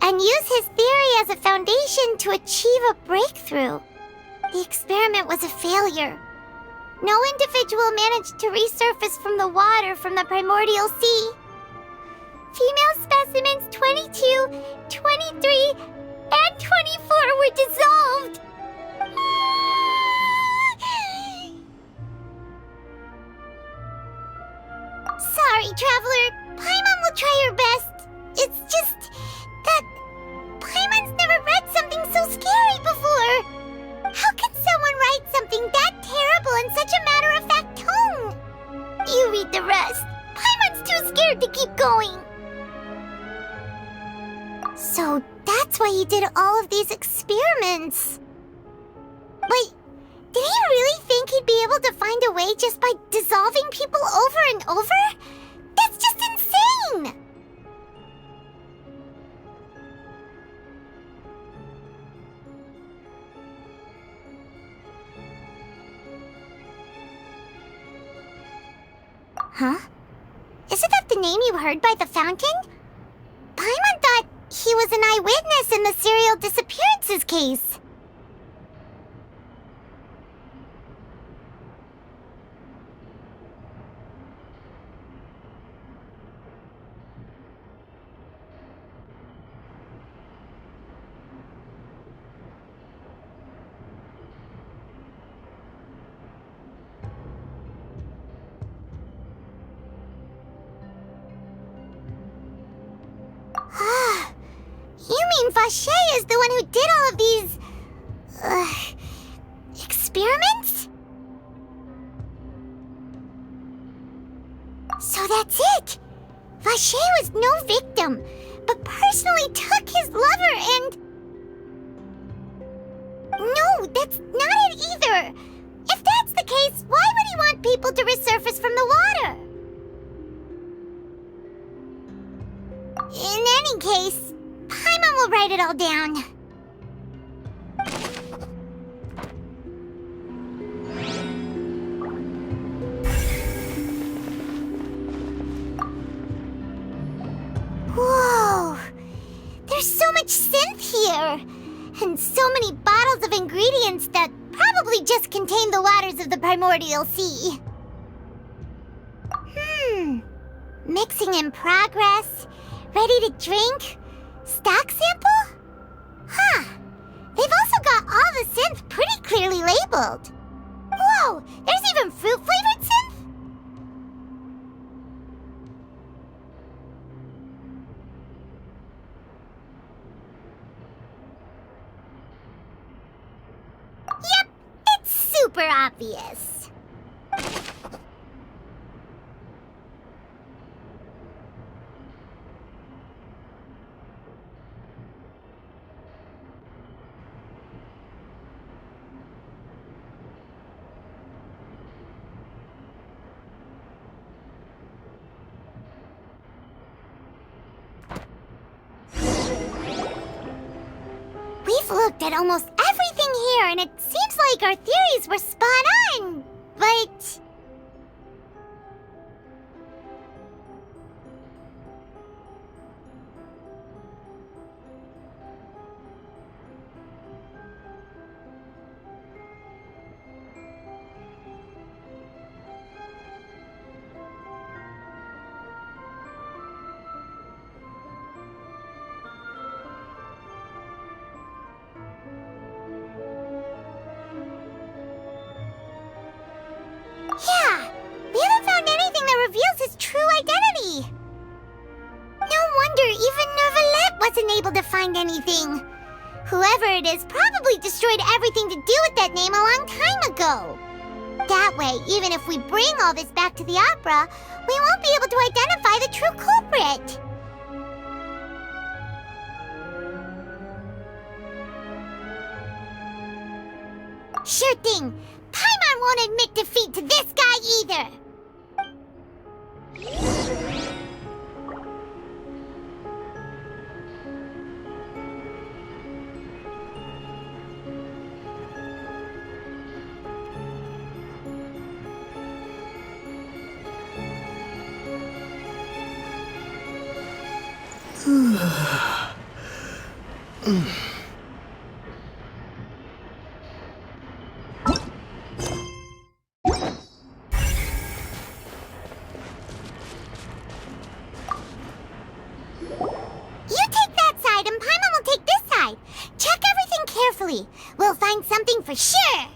and use his theory as a foundation to achieve a breakthrough. The experiment was a failure. No individual managed to resurface from the water from the primordial sea. Female specimens 22, 23, and 24 were dissolved. Sorry, Traveler. Paimon will try her best. It's just that Paimon's never read something so scary before. How can someone write something that terrible in such a matter-of-fact tone? You read the rest. Paimon's too scared to keep going. So that's why he did all of these experiments. Wait, did he really think he'd be able to find a way just by dissolving people over and over? That's just insane! Huh? Isn't that the name you heard by the fountain? Paimon thought he was an eyewitness in the serial disappearances case. You mean Vache is the one who did all of these... experiments? So that's it! Vache was no victim, but personally took his lover and... No, that's not it either. If that's the case, why would he want people to resurface from the water? In any case, Paimon will write it all down. Whoa! There's so much synth here! And so many bottles of ingredients that probably just contain the waters of the primordial sea. Mixing in progress, ready to drink, stock sample? Huh. They've also got all the synth pretty clearly labeled. Whoa, there's even fruit-flavored synth? Yep, it's super obvious. We've looked at almost everything here, and it seems like our theories were spot on, but... Yeah, we haven't found anything that reveals his true identity. No wonder even Neuvillette wasn't able to find anything. Whoever it is probably destroyed everything to do with that name a long time ago. That way, even if we bring all this back to the opera, we won't be able to identify the true culprit. Sure thing. Paimon won't admit defeat to this guy either. We'll find something for sure.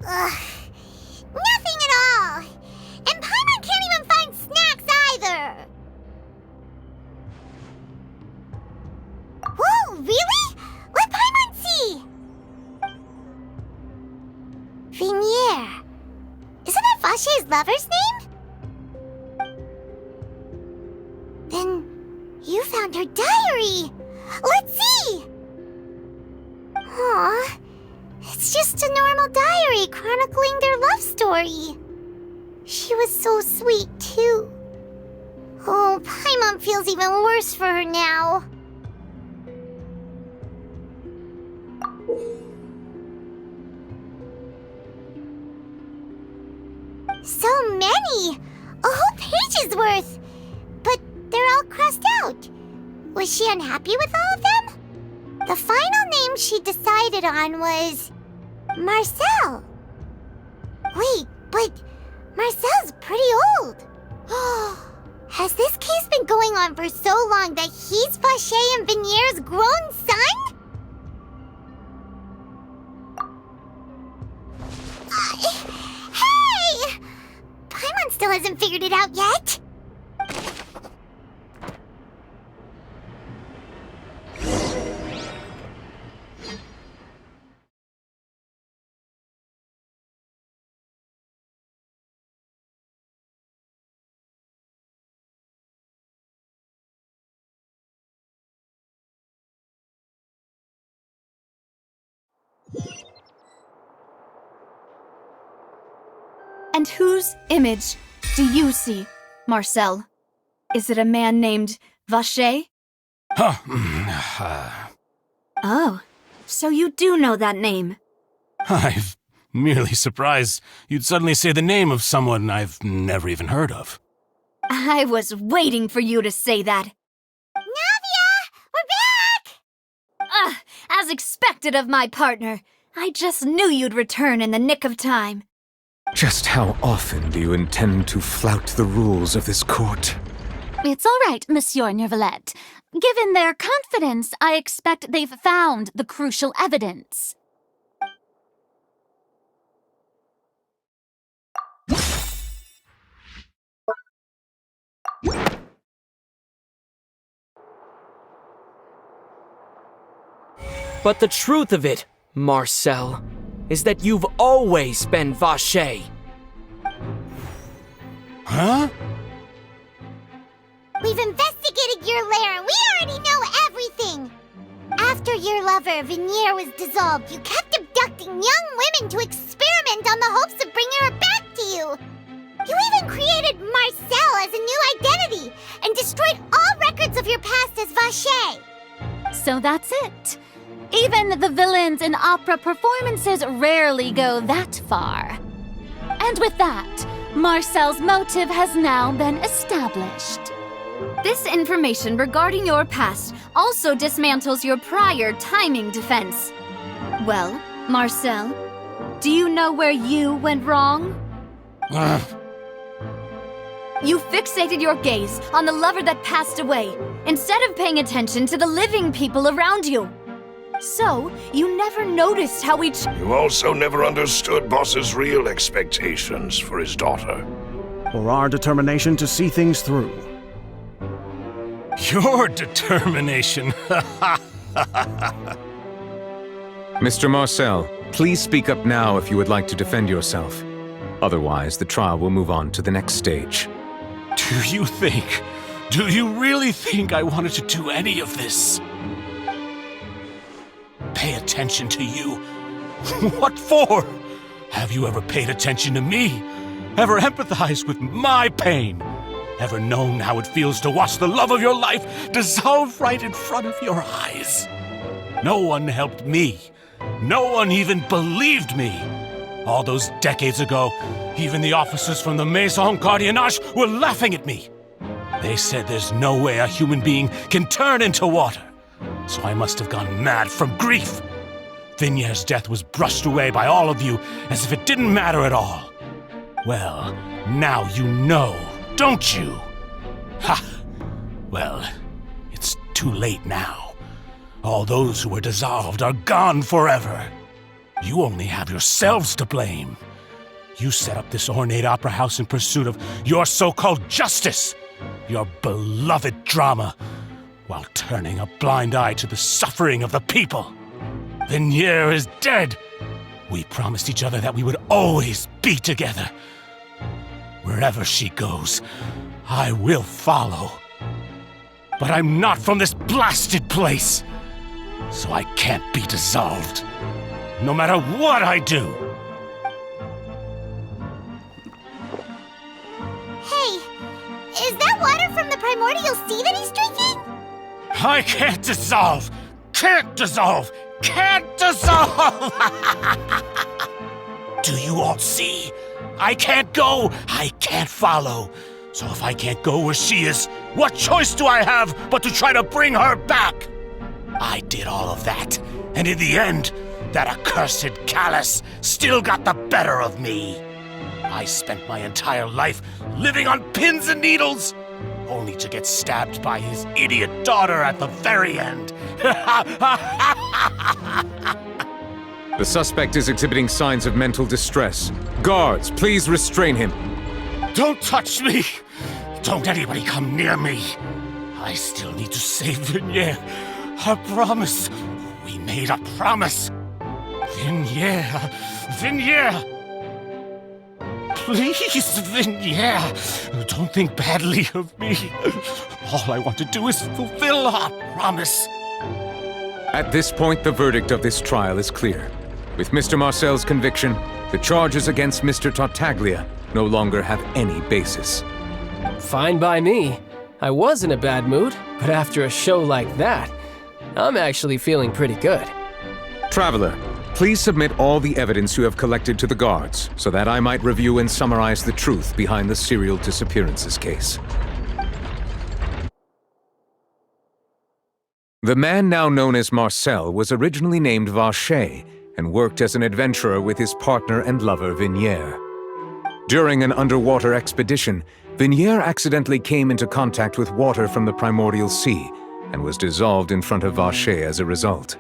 Ugh, nothing at all. And Paimon can't even find snacks either. Whoa, really? Let Paimon see. Vinier. Isn't that Vache's lover's name? Then you found her diary. Let's see. Aw, it's just a normal diary chronicling their love story. She was so sweet, too. Oh, Paimon feels even worse for her now. So many! A whole page's worth! But they're all crossed out. Was she unhappy with all of them? The final name she decided on was... Marcel. Wait, but Marcel's pretty old. Has this case been going on for so long that he's Vache and Vinier's grown son? Hey! Paimon still hasn't figured it out yet. And whose image do you see, Marcel? Is it a man named Vacher? Oh, so you do know that name. I'm merely surprised you'd suddenly say the name of someone I've never even heard of. I was waiting for you to say that. Navia! We're back! As expected of my partner. I just knew you'd return in the nick of time. Just how often do you intend to flout the rules of this court? It's all right, Monsieur Neuvillette. Given their confidence, I expect they've found the crucial evidence. But the truth of it, Marcel, is that you've always been Vacher. Huh? We've investigated your lair and we already know everything! After your lover, Vignier, was dissolved, you kept abducting young women to experiment on the hopes of bringing her back to you! You even created Marcel as a new identity and destroyed all records of your past as Vacher! So that's it. Even the villains in opera performances rarely go that far. And with that, Marcel's motive has now been established. This information regarding your past also dismantles your prior timing defense. Well, Marcel, do you know where you went wrong? You fixated your gaze on the lover that passed away, instead of paying attention to the living people around you. So, you never noticed how each... You also never understood Boss's real expectations for his daughter. Or our determination to see things through. Your determination. Mr. Marcel, please speak up now if you would like to defend yourself. Otherwise, the trial will move on to the next stage. Do you really think I wanted to do any of this? Pay attention to you? What for? Have you ever paid attention to me? Ever empathized with my pain? Ever known how it feels to watch the love of your life dissolve right in front of your eyes? No one helped me. No one even believed me. All those decades ago, even the officers from the Maison Gardiennage were laughing at me. They said there's no way a human being can turn into water. So I must have gone mad from grief. Vignier's death was brushed away by all of you as if it didn't matter at all. Well, now you know, don't you? Ha! Well, it's too late now. All those who were dissolved are gone forever. You only have yourselves to blame. You set up this ornate opera house in pursuit of your so-called justice, your beloved drama, while turning a blind eye to the suffering of the people. Vignier is dead. We promised each other that we would always be together. Wherever she goes, I will follow. But I'm not from this blasted place, so I can't be dissolved, no matter what I do. Hey, is that water from the primordial sea that he's drinking? I can't dissolve! Can't dissolve! Can't dissolve! Do you all see? I can't go! I can't follow! So if I can't go where she is, what choice do I have but to try to bring her back? I did all of that, and in the end, that accursed Callus still got the better of me. I spent my entire life living on pins and needles, only to get stabbed by his idiot daughter at the very end. The suspect is exhibiting signs of mental distress. Guards, please restrain him. Don't touch me! Don't anybody come near me! I still need to save Vignier. A promise. We made a promise. Vignier. Vignier! Please, Vignier, don't think badly of me. All I want to do is fulfill our promise. At this point, the verdict of this trial is clear. With Mr. Marcel's conviction, the charges against Mr. Tartaglia no longer have any basis. Fine by me. I was in a bad mood, but after a show like that, I'm actually feeling pretty good. Traveler, please submit all the evidence you have collected to the guards, so that I might review and summarize the truth behind the serial disappearances case. The man now known as Marcel was originally named Vacher and worked as an adventurer with his partner and lover Vignier. During an underwater expedition, Vignier accidentally came into contact with water from the primordial sea and was dissolved in front of Vacher as a result.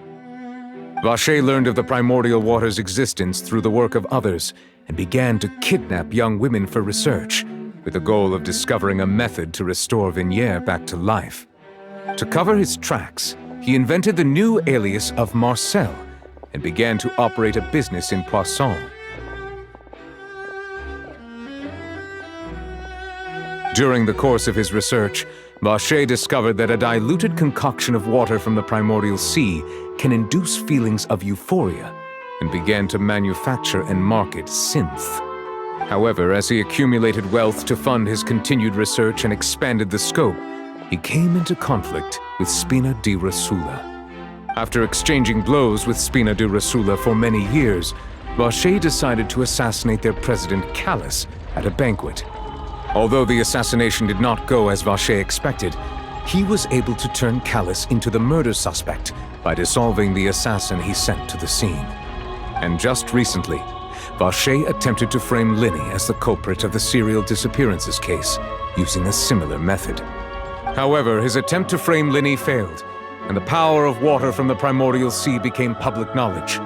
Vacher learned of the primordial water's existence through the work of others and began to kidnap young women for research, with the goal of discovering a method to restore Vignier back to life. To cover his tracks, he invented the new alias of Marcel and began to operate a business in Poisson. During the course of his research, Vacher discovered that a diluted concoction of water from the primordial sea can induce feelings of euphoria, and began to manufacture and market synth. However, as he accumulated wealth to fund his continued research and expanded the scope, he came into conflict with Spina di Rosula. After exchanging blows with Spina di Rosula for many years, Vacher decided to assassinate their president Chalice at a banquet. Although the assassination did not go as Vacher expected, he was able to turn Chalice into the murder suspect by dissolving the assassin he sent to the scene. And just recently, Vacher attempted to frame Linny as the culprit of the serial disappearances case, using a similar method. However, his attempt to frame Linny failed, and the power of water from the primordial sea became public knowledge.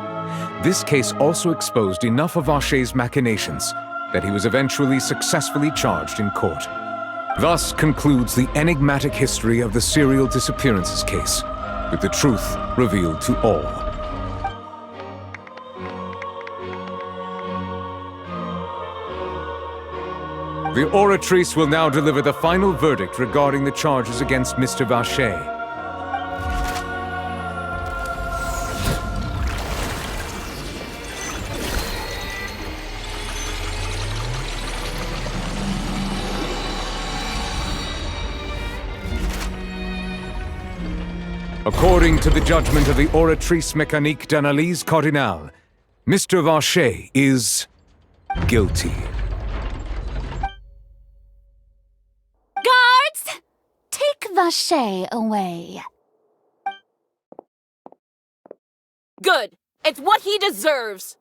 This case also exposed enough of Vacher's machinations that he was eventually successfully charged in court. Thus concludes the enigmatic history of the serial disappearances case, with the truth revealed to all. The Oratrice will now deliver the final verdict regarding the charges against Mr. Vacher. According to the judgment of the Oratrice Mécanique d'Analyse Cardinale, Mr. Vacher is guilty. Guards! Take Vacher away. Good. It's what he deserves.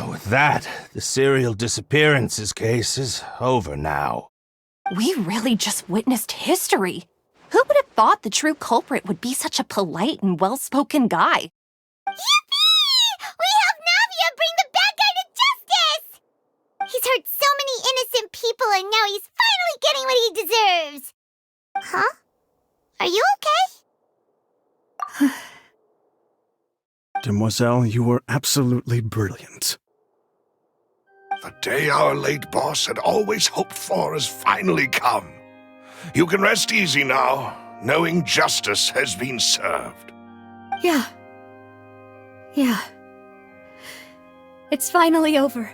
With that, the serial disappearances case is over now. We really just witnessed history. Who would have thought the true culprit would be such a polite and well-spoken guy? Yippee! We helped Navia bring the bad guy to justice! He's hurt so many innocent people and now he's finally getting what he deserves! Huh? Are you okay? Demoiselle, you were absolutely brilliant. The day our late boss had always hoped for has finally come. You can rest easy now, knowing justice has been served. Yeah. It's finally over.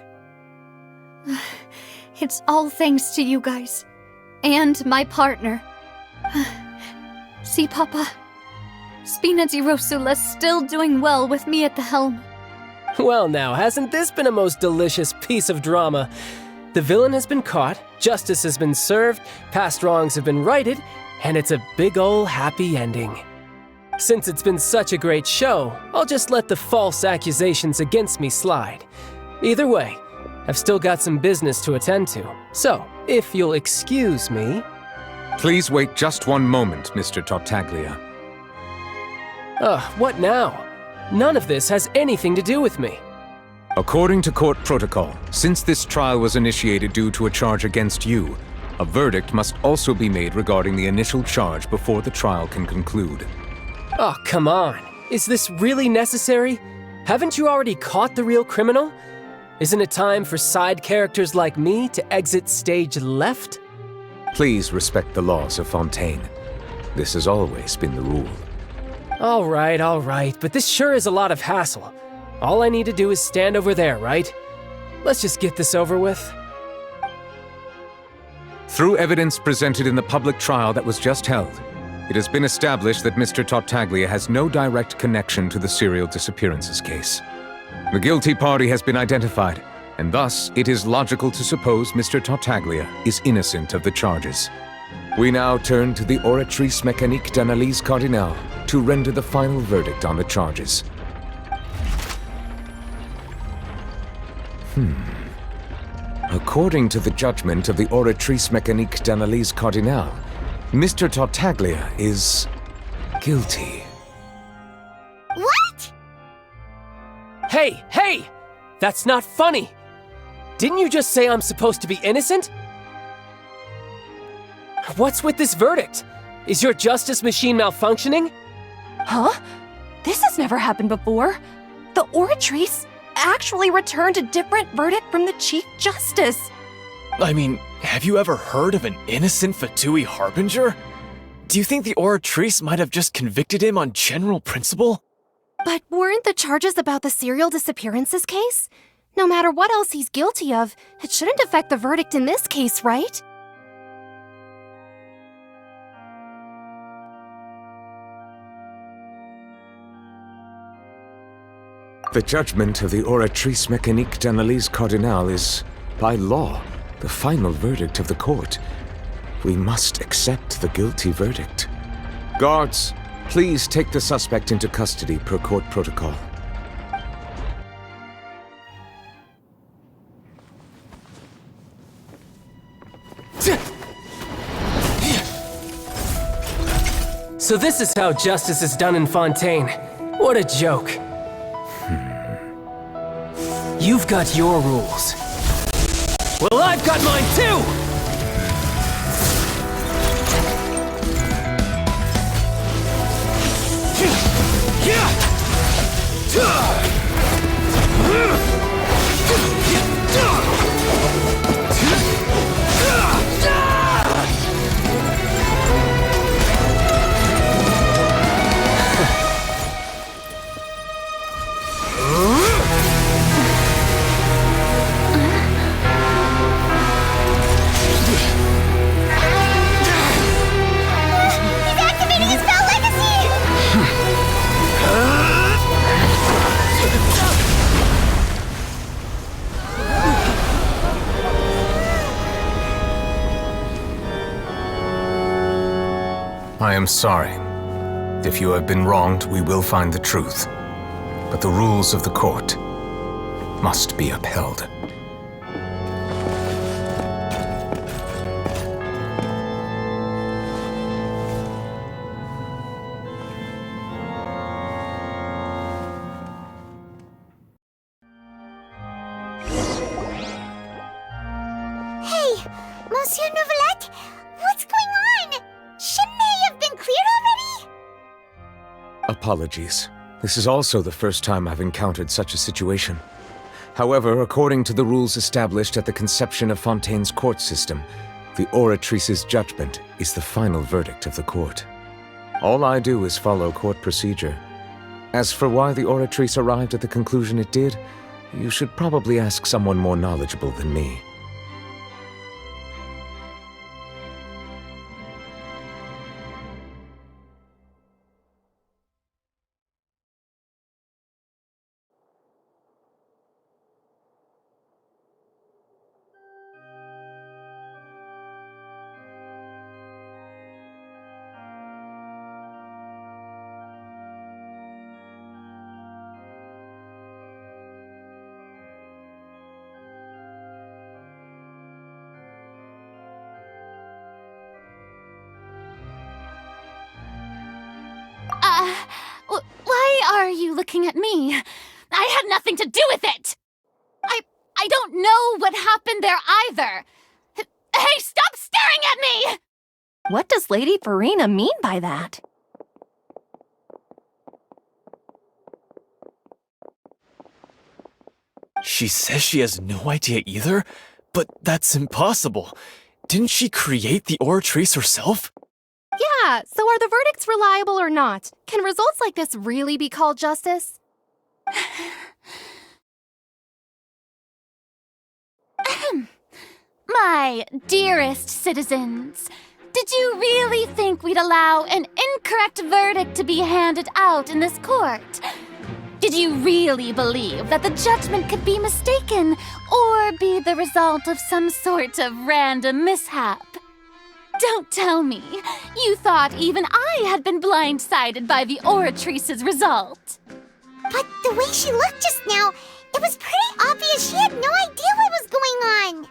It's all thanks to you guys. And my partner. See, Papa? Spina di Rosula's still doing well with me at the helm. Well now, hasn't this been a most delicious piece of drama? The villain has been caught, justice has been served, past wrongs have been righted, and it's a big ol' happy ending. Since it's been such a great show, I'll just let the false accusations against me slide. Either way, I've still got some business to attend to, so if you'll excuse me... Please wait just one moment, Mr. Tartaglia. What now? None of this has anything to do with me. According to court protocol, since this trial was initiated due to a charge against you, a verdict must also be made regarding the initial charge before the trial can conclude. Oh, come on. Is this really necessary? Haven't you already caught the real criminal? Isn't it time for side characters like me to exit stage left? Please respect the laws of Fontaine. This has always been the rule. All right, but this sure is a lot of hassle. All I need to do is stand over there, right? Let's just get this over with. Through evidence presented in the public trial that was just held, it has been established that Mr. Tartaglia has no direct connection to the serial disappearances case. The guilty party has been identified, and thus it is logical to suppose Mr. Tartaglia is innocent of the charges. We now turn to the Oratrice Mécanique d'Analyse Cardinale to render the final verdict on the charges. According to the judgment of the Oratrice Mécanique d'Analyse Cardinale, Mr. Tartaglia is guilty. What? Hey! That's not funny! Didn't you just say I'm supposed to be innocent? What's with this verdict? Is your justice machine malfunctioning? Huh? This has never happened before. The Oratrice actually returned a different verdict from the Chief Justice. I mean, have you ever heard of an innocent Fatui Harbinger? Do you think the Oratrice might have just convicted him on general principle? But weren't the charges about the serial disappearances case? No matter what else he's guilty of, it shouldn't affect the verdict in this case, right? The judgment of the Oratrice Mécanique d'Analyse Cardinale is, by law, the final verdict of the court. We must accept the guilty verdict. Guards, please take the suspect into custody per court protocol. So this is how justice is done in Fontaine. What a joke. You've got your rules. Well, I've got mine too! I am sorry. If you have been wronged, we will find the truth. But the rules of the court must be upheld. Hey, Monsieur Neuvillette, what's going on? Shouldn't they have been cleared already? Apologies. This is also the first time I've encountered such a situation. However, according to the rules established at the conception of Fontaine's court system, the Oratrice's judgment is the final verdict of the court. All I do is follow court procedure. As for why the Oratrice arrived at the conclusion it did, you should probably ask someone more knowledgeable than me. Why are you looking at me? I had nothing to do with it! I don't know what happened there either! Hey, stop staring at me! What does Lady Farina mean by that? She says she has no idea either? But that's impossible. Didn't she create the Oratrice herself? Yeah, so are the verdicts reliable or not? Can results like this really be called justice? My dearest citizens, did you really think we'd allow an incorrect verdict to be handed out in this court? Did you really believe that the judgment could be mistaken or be the result of some sort of random mishap? Don't tell me you thought even I had been blindsided by the oratrice's result. But the way she looked just now, it was pretty obvious she had no idea what was going on.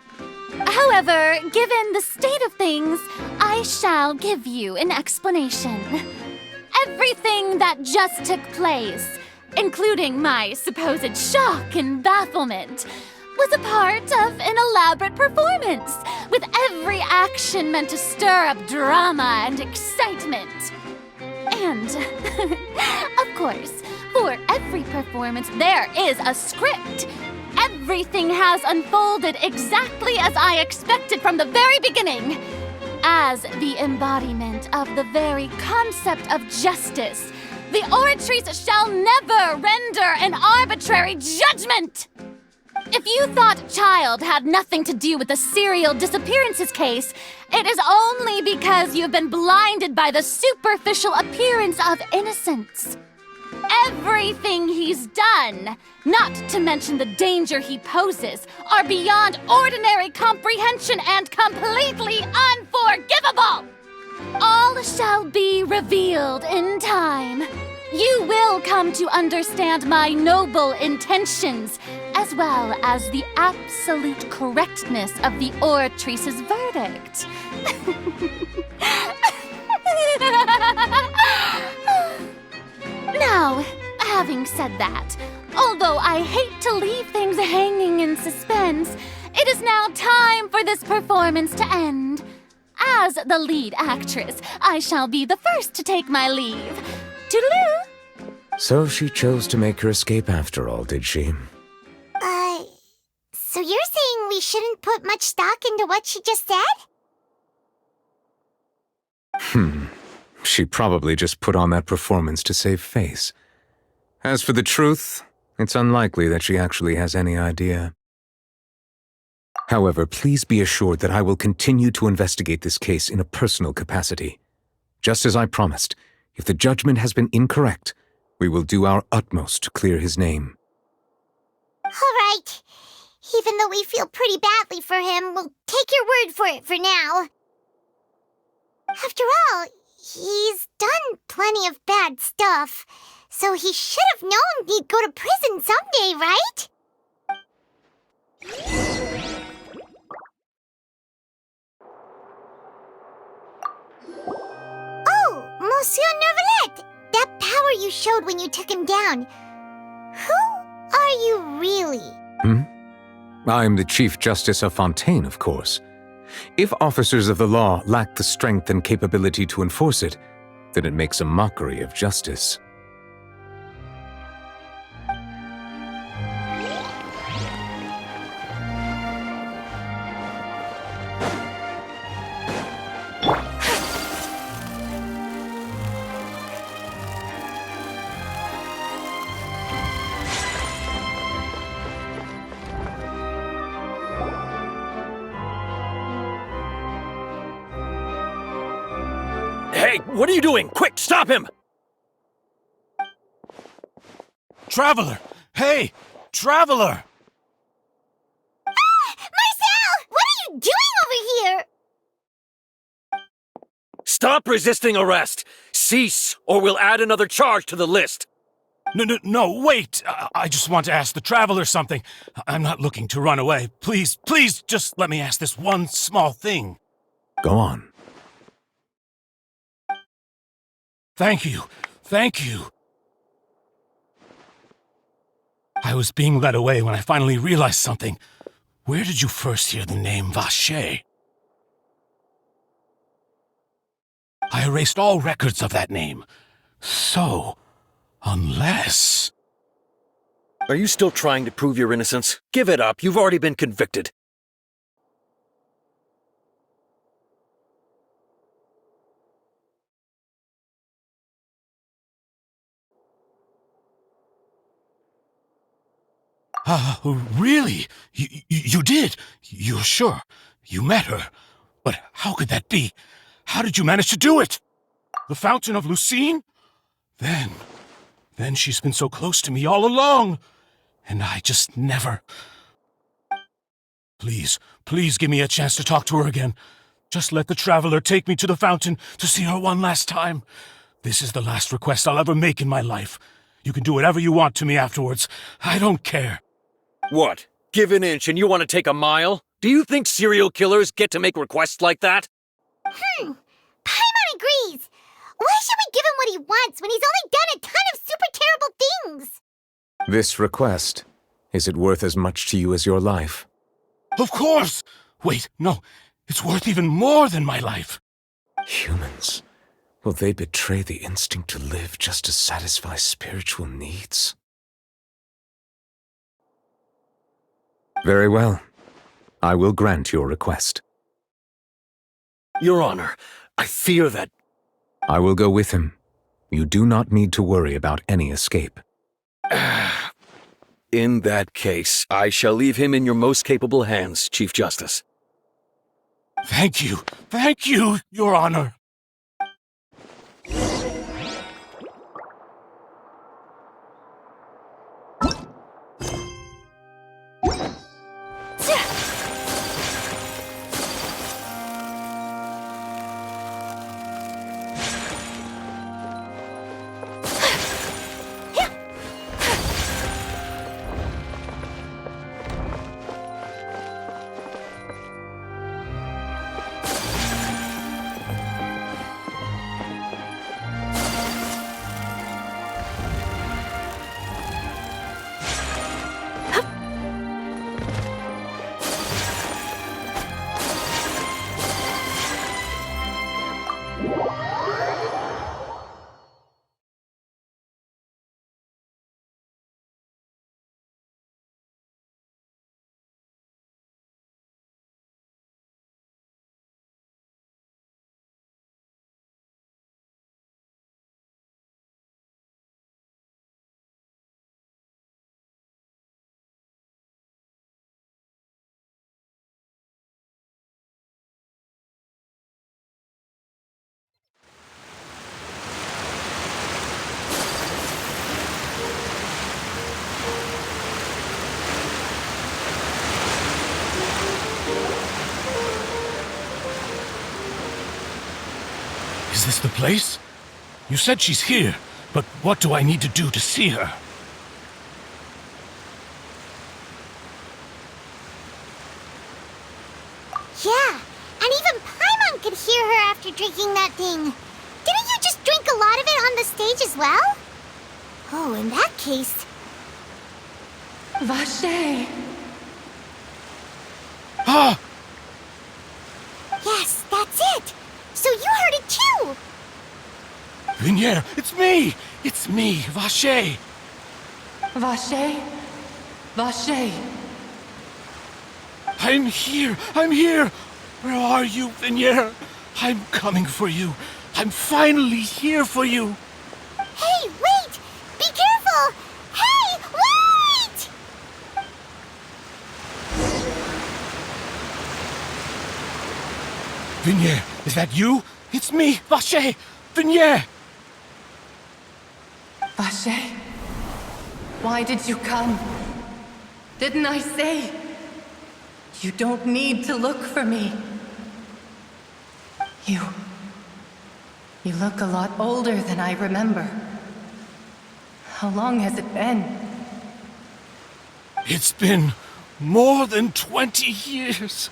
However, given the state of things, I shall give you an explanation. Everything that just took place, including my supposed shock and bafflement, was a part of an elaborate performance, with every action meant to stir up drama and excitement. And, of course, for every performance there is a script. Everything has unfolded exactly as I expected from the very beginning. As the embodiment of the very concept of justice, the oratrice shall never render an arbitrary judgment! If you thought Childe had nothing to do with the serial disappearances case, it is only because you've been blinded by the superficial appearance of innocence. Everything he's done, not to mention the danger he poses, are beyond ordinary comprehension and completely unforgivable! All shall be revealed in time. You will come to understand my noble intentions, as well as the absolute correctness of the oratrice's verdict. Now, having said that, although I hate to leave things hanging in suspense, it is now time for this performance to end. As the lead actress, I shall be the first to take my leave. Toodaloo! So she chose to make her escape after all, did she? So you're saying we shouldn't put much stock into what she just said? She probably just put on that performance to save face. As for the truth, it's unlikely that she actually has any idea. However, please be assured that I will continue to investigate this case in a personal capacity. Just as I promised, if the judgment has been incorrect, we will do our utmost to clear his name. All right. Even though we feel pretty badly for him, we'll take your word for it for now. After all, he's done plenty of bad stuff, so he should have known he'd go to prison someday, right? Oh, Monsieur Neuvillette! That power you showed when you took him down. Who are you really? I'm the Chief Justice of Fontaine, of course. If officers of the law lack the strength and capability to enforce it, then it makes a mockery of justice. Hey, what are you doing? Quick, stop him! Traveler! Hey! Traveler! Marcel! What are you doing over here? Stop resisting arrest! Cease, or we'll add another charge to the list! No, wait! I just want to ask the Traveler something. I'm not looking to run away. Please, just let me ask this one small thing. Go on. Thank you. I was being led away when I finally realized something. Where did you first hear the name Vacher? I erased all records of that name. So, unless... Are you still trying to prove your innocence? Give it up. You've already been convicted. Really? You did? You're sure? You met her? But how could that be? How did you manage to do it? The Fountain of Lucine? Then she's been so close to me all along. And I just never... Please give me a chance to talk to her again. Just let the Traveler take me to the fountain to see her one last time. This is the last request I'll ever make in my life. You can do whatever you want to me afterwards. I don't care. What? Give an inch and you want to take a mile? Do you think serial killers get to make requests like that? Paimon agrees. Why should we give him what he wants when he's only done a ton of super terrible things? This request, is it worth as much to you as your life? Of course! Wait, no. It's worth even more than my life. Humans. Will they betray the instinct to live just to satisfy spiritual needs? Very well. I will grant your request. Your Honor, I fear that... I will go with him. You do not need to worry about any escape. In that case, I shall leave him in your most capable hands, Chief Justice. Thank you, Your Honor. Is this the place? You said she's here, but what do I need to do to see her? Yeah, and even Paimon could hear her after drinking that thing. Didn't you just drink a lot of it on the stage as well? Oh, in that case... Vache! Ah! Yes, that's it! So you heard it too! Vignier, it's me! It's me, Vache! Vache? Vache! I'm here! Where are you, Vignier? I'm coming for you. I'm finally here for you. Hey, wait! Be careful! Hey, wait! Vignier, is that you? It's me, Vache! Vignier! Vache? Why did you come? Didn't I say? You don't need to look for me. You look a lot older than I remember. How long has it been? It's been more than 20 years.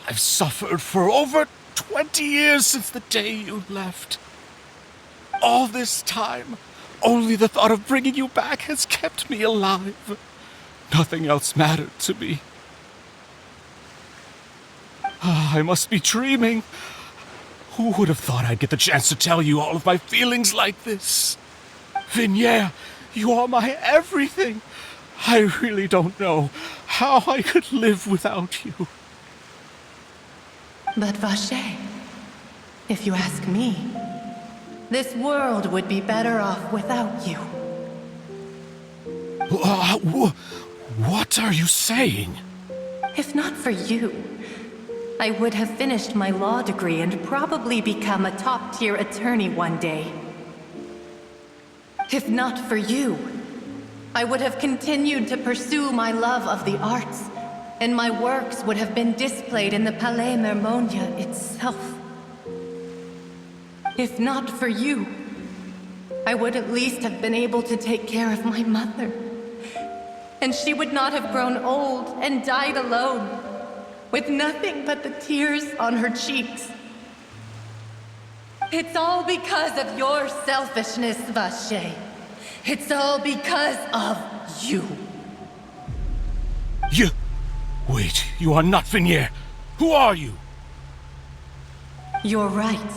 I've suffered for over 20 years since the day you left. All this time, only the thought of bringing you back has kept me alive. Nothing else mattered to me. I must be dreaming. Who would have thought I'd get the chance to tell you all of my feelings like this? Vignier, you are my everything. I really don't know how I could live without you. But Vache, if you ask me, this world would be better off without you. What are you saying? If not for you, I would have finished my law degree and probably become a top-tier attorney one day. If not for you, I would have continued to pursue my love of the arts, and my works would have been displayed in the Palais Mermonia itself. If not for you, I would at least have been able to take care of my mother. And she would not have grown old and died alone, with nothing but the tears on her cheeks. It's all because of your selfishness, Vache. It's all because of you. You... Wait, you are not Vignier. Who are you? You're right.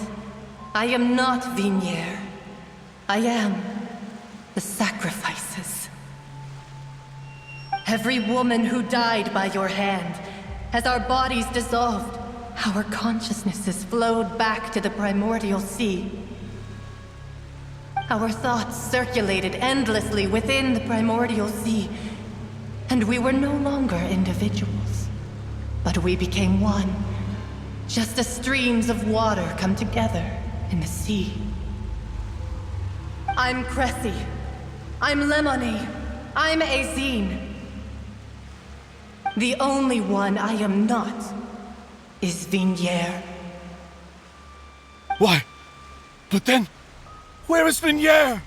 I am not Vignier. I am the sacrifices. Every woman who died by your hand, as our bodies dissolved, our consciousnesses flowed back to the primordial sea. Our thoughts circulated endlessly within the primordial sea, and we were no longer individuals, but we became one, just as streams of water come together in the sea. I'm Cressy. I'm Lemony. I'm Azine. The only one I am not is Vignier. Why? But then, where is Vignier?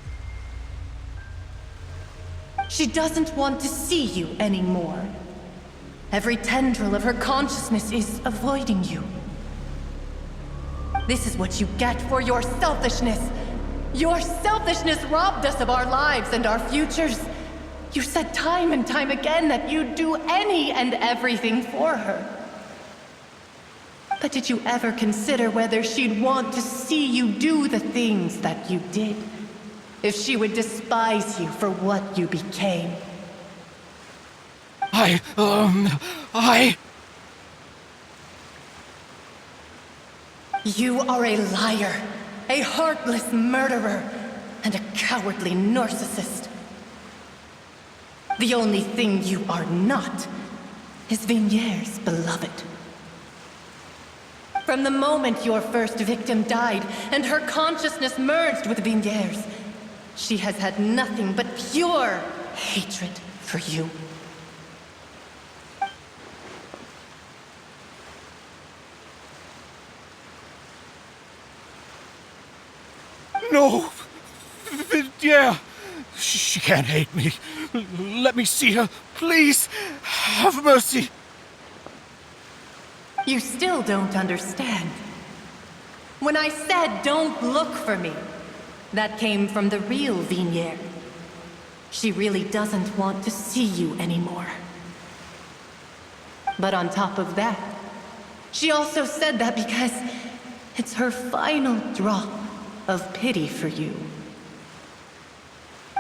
She doesn't want to see you anymore. Every tendril of her consciousness is avoiding you. This is what you get for your selfishness. Your selfishness robbed us of our lives and our futures. You said time and time again that you'd do any and everything for her. But did you ever consider whether she'd want to see you do the things that you did? If she would despise you for what you became? You are a liar, a heartless murderer, and a cowardly narcissist. The only thing you are not is Vignier's beloved. From the moment your first victim died and her consciousness merged with Vignier's, she has had nothing but pure hatred for you. No! Vignier! She can't hate me. Let me see her, please. Have mercy. You still don't understand. When I said don't look for me, that came from the real Vignier. She really doesn't want to see you anymore. But on top of that, she also said that because it's her final drop of pity for you.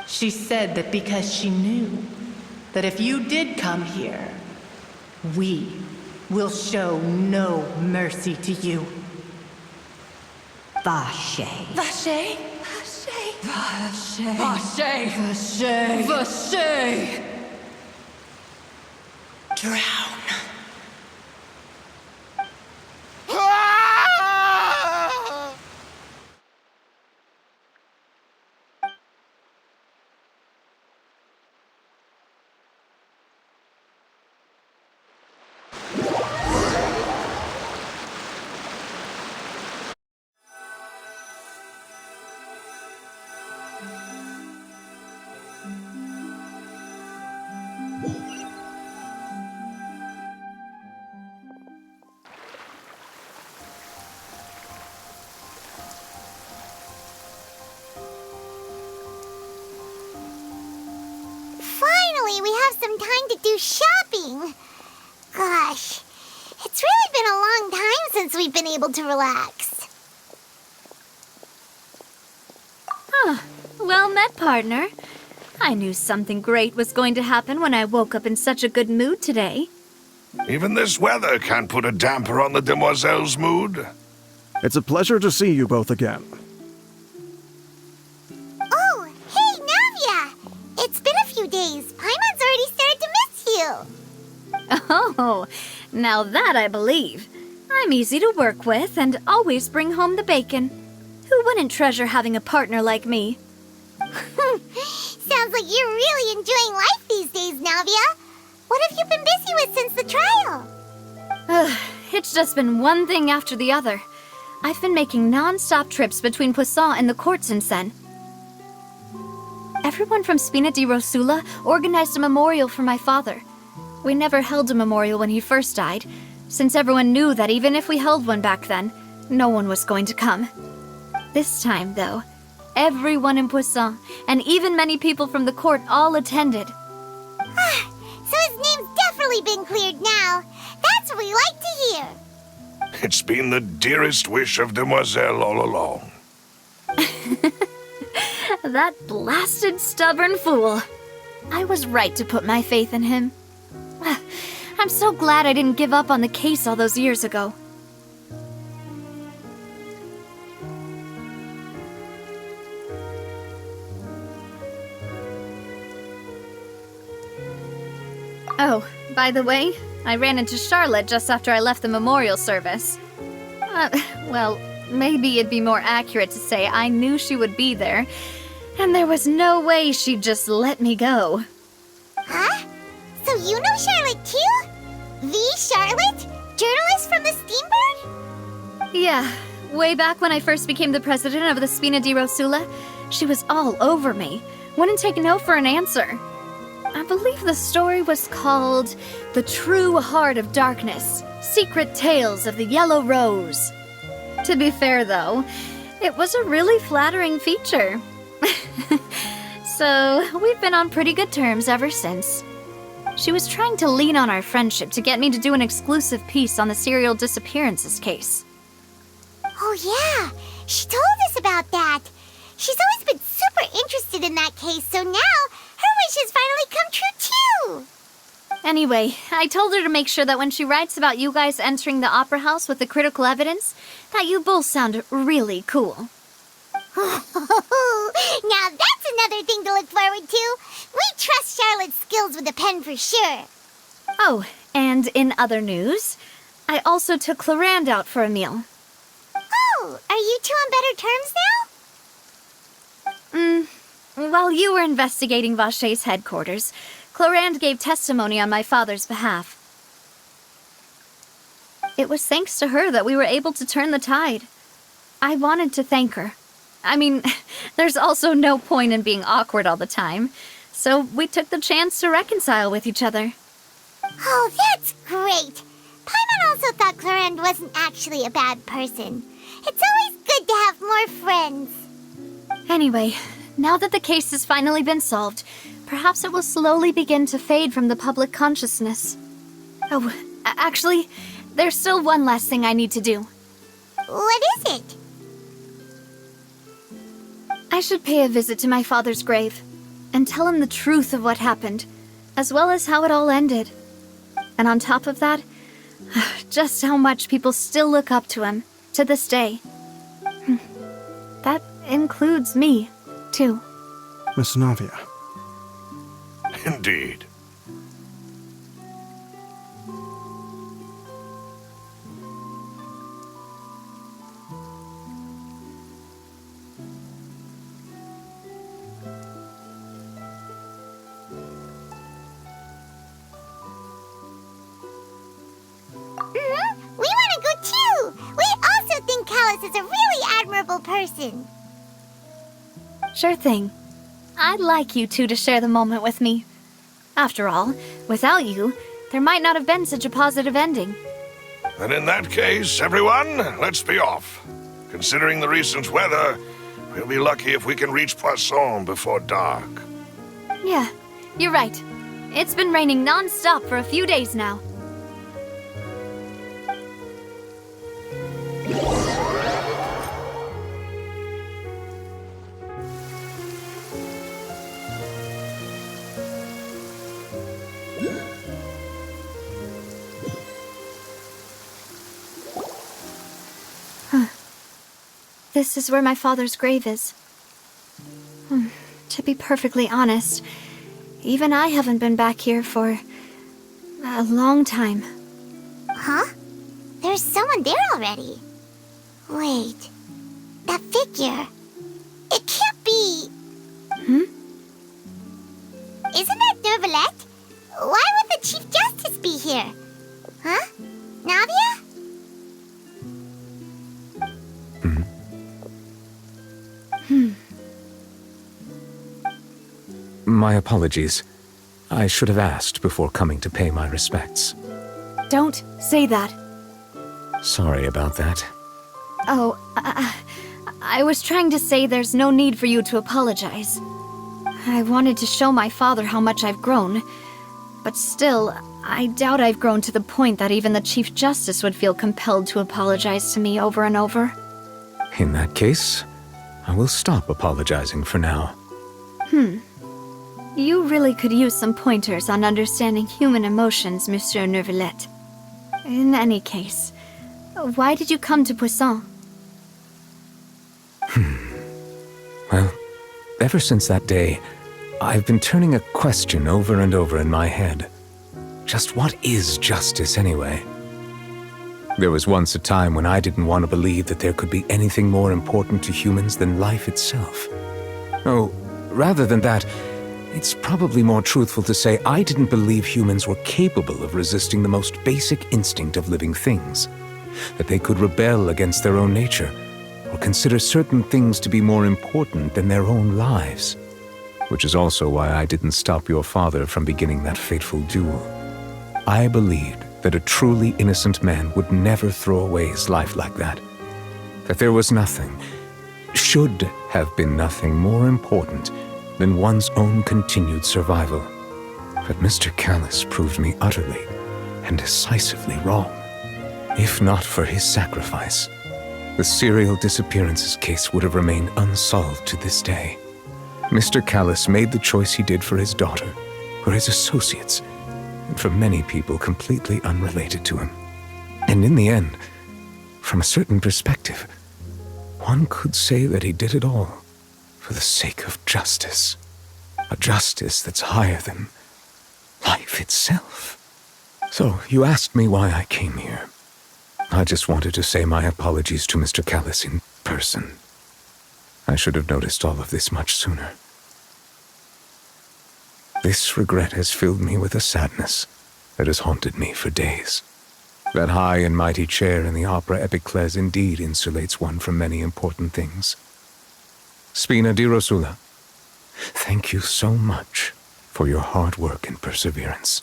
She said that because she knew that if you did come here, we will show no mercy to you. Vache. Vache? Vache. Vache! Vache. Vache! Drown. Finally, we have some time to do shopping. Gosh, it's really been a long time since we've been able to relax. Well met, partner. I knew something great was going to happen when I woke up in such a good mood today. Even this weather can't put a damper on the demoiselle's mood. It's a pleasure to see you both again. Oh, hey, Navia! It's been a few days. Paimon's already started to miss you. Oh, now that I believe. I'm easy to work with and always bring home the bacon. Who wouldn't treasure having a partner like me? Sounds like you're really enjoying life these days, Navia. What have you been busy with since the trial? It's just been one thing after the other. I've been making non-stop trips between Poisson and the court since then. Everyone from Spina di Rosula organized a memorial for my father. We never held a memorial when he first died, since everyone knew that even if we held one back then, no one was going to come. This time, though, everyone in Poisson, and even many people from the court, all attended. So his name's definitely been cleared now. That's what we like to hear. It's been the dearest wish of Demoiselle all along. That blasted stubborn fool. I was right to put my faith in him. I'm so glad I didn't give up on the case all those years ago. Oh, by the way, I ran into Charlotte just after I left the memorial service. Well, maybe it'd be more accurate to say I knew she would be there, and there was no way she'd just let me go. Huh? So you know Charlotte too? The Charlotte? Journalist from the Steambird? Yeah, way back when I first became the president of the Spina di Rosula, she was all over me. Wouldn't take no for an answer. I believe the story was called The True Heart of Darkness, Secret Tales of the Yellow Rose. To be fair, though, it was a really flattering feature. So, we've been on pretty good terms ever since. She was trying to lean on our friendship to get me to do an exclusive piece on the serial disappearances case. Oh yeah, she told us about that. She's always been super interested in that case, so now her wish has finally come true too! Anyway, I told her to make sure that when she writes about you guys entering the opera house with the critical evidence, that you both sound really cool. Now that's another thing to look forward to. We trust Charlotte's skills with a pen for sure. Oh, and in other news, I also took Clarande out for a meal. Oh, are you two on better terms now? While you were investigating Vacher's headquarters, Clarande gave testimony on my father's behalf. It was thanks to her that we were able to turn the tide. I wanted to thank her. I mean, there's also no point in being awkward all the time, so we took the chance to reconcile with each other. Oh, that's great! Paimon also thought Clarande wasn't actually a bad person. It's always good to have more friends. Anyway, now that the case has finally been solved, perhaps it will slowly begin to fade from the public consciousness. Oh, actually, there's still one last thing I need to do. What is it? I should pay a visit to my father's grave and tell him the truth of what happened, as well as how it all ended. And on top of that, just how much people still look up to him to this day. That includes me, too. Miss Navia. Indeed. We want to go too! We also think Callus is a really admirable person. Sure thing. I'd like you two to share the moment with me. After all, without you, there might not have been such a positive ending. And in that case, everyone, let's be off. Considering the recent weather, we'll be lucky if we can reach Poisson before dark. Yeah, you're right. It's been raining non-stop for a few days now. This is where my father's grave is. To be perfectly honest, even I haven't been back here for a long time. Huh? There there's someone there already. Wait, that figure. It can't be. Isn't that neuvillette? Why would the Chief Justice be here? Huh? Navia? My apologies. I should have asked before coming to pay my respects. Don't say that. Sorry about that. Oh, I was trying to say there's no need for you to apologize. I wanted to show my father how much I've grown, but still, I doubt I've grown to the point that even the Chief Justice would feel compelled to apologize to me over and over. In that case, I will stop apologizing for now. You really could use some pointers on understanding human emotions, Monsieur Neuvillette. In any case, why did you come to Poisson? Well, ever since that day, I've been turning a question over and over in my head. Just what is justice anyway? There was once a time when I didn't want to believe that there could be anything more important to humans than life itself. Oh, rather than that, it's probably more truthful to say I didn't believe humans were capable of resisting the most basic instinct of living things. That they could rebel against their own nature, or consider certain things to be more important than their own lives. Which is also why I didn't stop your father from beginning that fateful duel. I believed that a truly innocent man would never throw away his life like that. That there was nothing, should have been nothing more important than one's own continued survival. But Mr. Callus proved me utterly and decisively wrong. If not for his sacrifice, the serial disappearances case would have remained unsolved to this day. Mr. Callus made the choice he did for his daughter, for his associates, and for many people completely unrelated to him. And in the end, from a certain perspective, one could say that he did it all for the sake of justice. A justice that's higher than life itself. So, you asked me why I came here. I just wanted to say my apologies to Mr. Callus in person. I should have noticed all of this much sooner. This regret has filled me with a sadness that has haunted me for days. That high and mighty chair in the Opera Epiclese indeed insulates one from many important things. Spina di Rosula, thank you so much for your hard work and perseverance.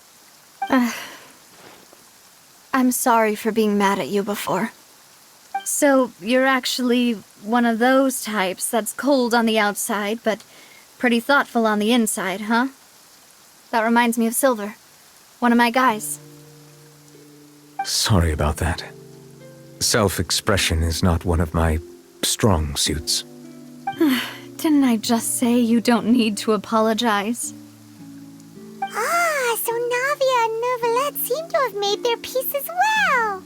I'm sorry for being mad at you before. So, you're actually one of those types that's cold on the outside, but pretty thoughtful on the inside, huh? That reminds me of Silver, one of my guys. Sorry about that. Self-expression is not one of my strong suits. Didn't I just say you don't need to apologize? Ah, so Navia and Neuvillette seem to have made their peace as well.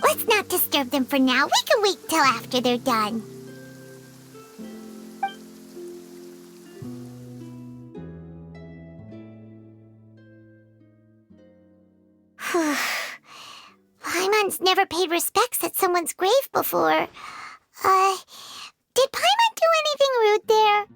Let's not disturb them for now. We can wait till after they're done. Paimon's never paid respects at someone's grave before. Did Paimon do anything rude there?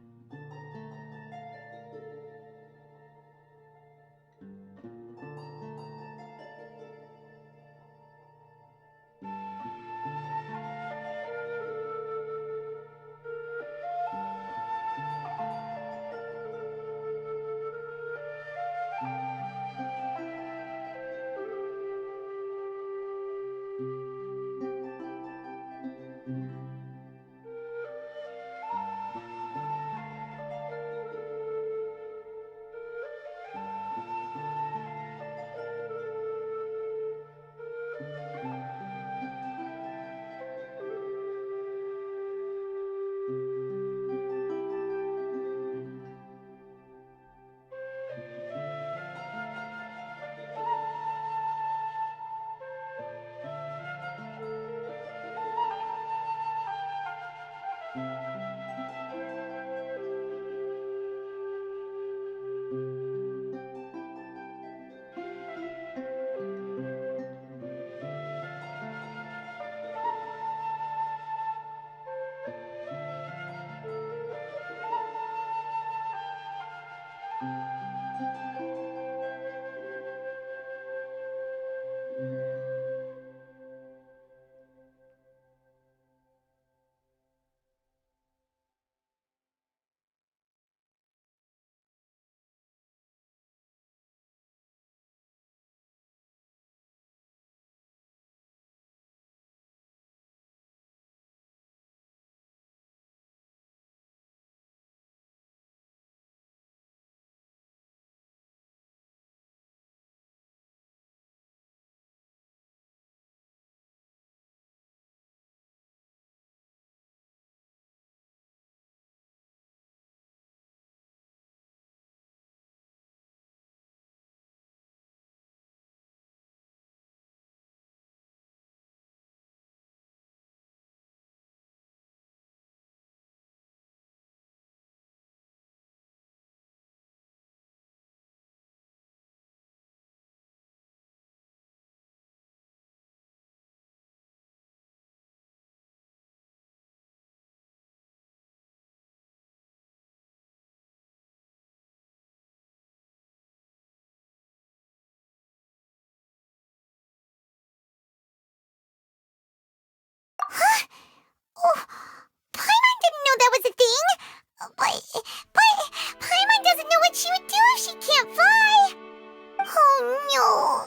No.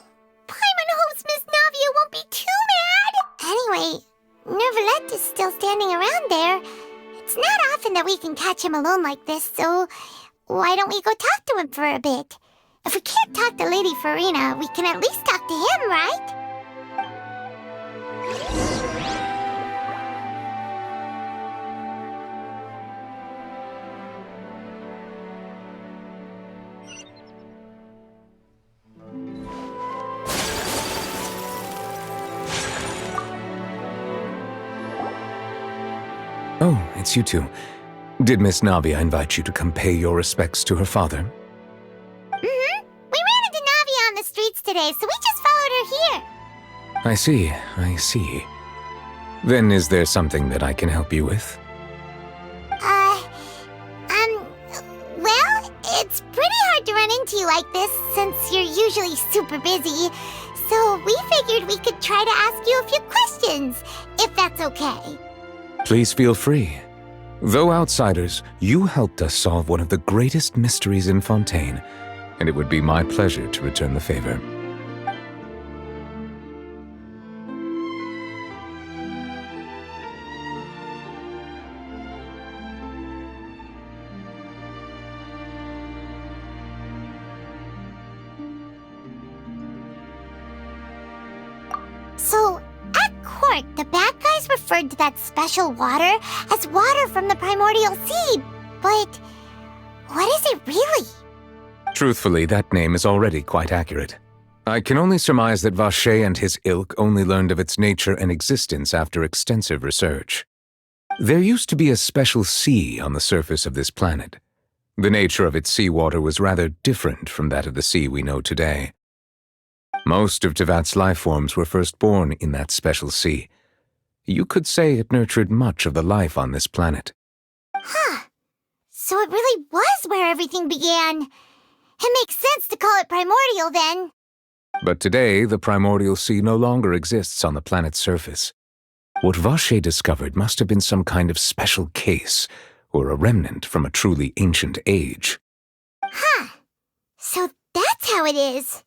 Paimon hopes Miss Navia won't be too mad. Anyway, neuvillette is still standing around there. It's not often that we can catch him alone like this, so why don't we go talk to him for a bit? If we can't talk to Lady Farina, we can at least talk to him, right? Oh, it's you two. Did Miss Navia invite you to come pay your respects to her father? Mm-hmm. We ran into Navia on the streets today, so we just followed her here. I see. Then is there something that I can help you with? Well, it's pretty hard to run into you like this, since you're usually super busy. So we figured we could try to ask you a few questions, if that's okay. Please feel free. Though outsiders, you helped us solve one of the greatest mysteries in Fontaine, and it would be my pleasure to return the favor. So, at court, the bad guys referred to that special water as water from the primordial sea, but what is it really? Truthfully, that name is already quite accurate. I can only surmise that Vacher and his ilk only learned of its nature and existence after extensive research. There used to be a special sea on the surface of this planet. The nature of its seawater was rather different from that of the sea we know today. Most of Tevat's life forms were first born in that special sea. You could say it nurtured much of the life on this planet. Huh. So it really was where everything began. It makes sense to call it primordial then. But today, the primordial sea no longer exists on the planet's surface. What Vacher discovered must have been some kind of special case, or a remnant from a truly ancient age. Huh. So that's how it is.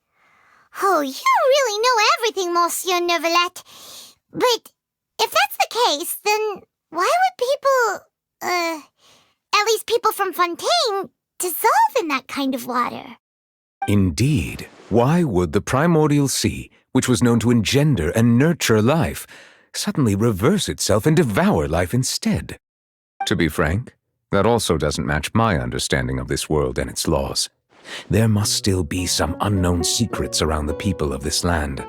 Oh, you really know everything, Monsieur Neuvillette. But if that's the case, then why would people, at least people from Fontaine, dissolve in that kind of water? Indeed. Why would the primordial sea, which was known to engender and nurture life, suddenly reverse itself and devour life instead? To be frank, that also doesn't match my understanding of this world and its laws. There must still be some unknown secrets around the people of this land.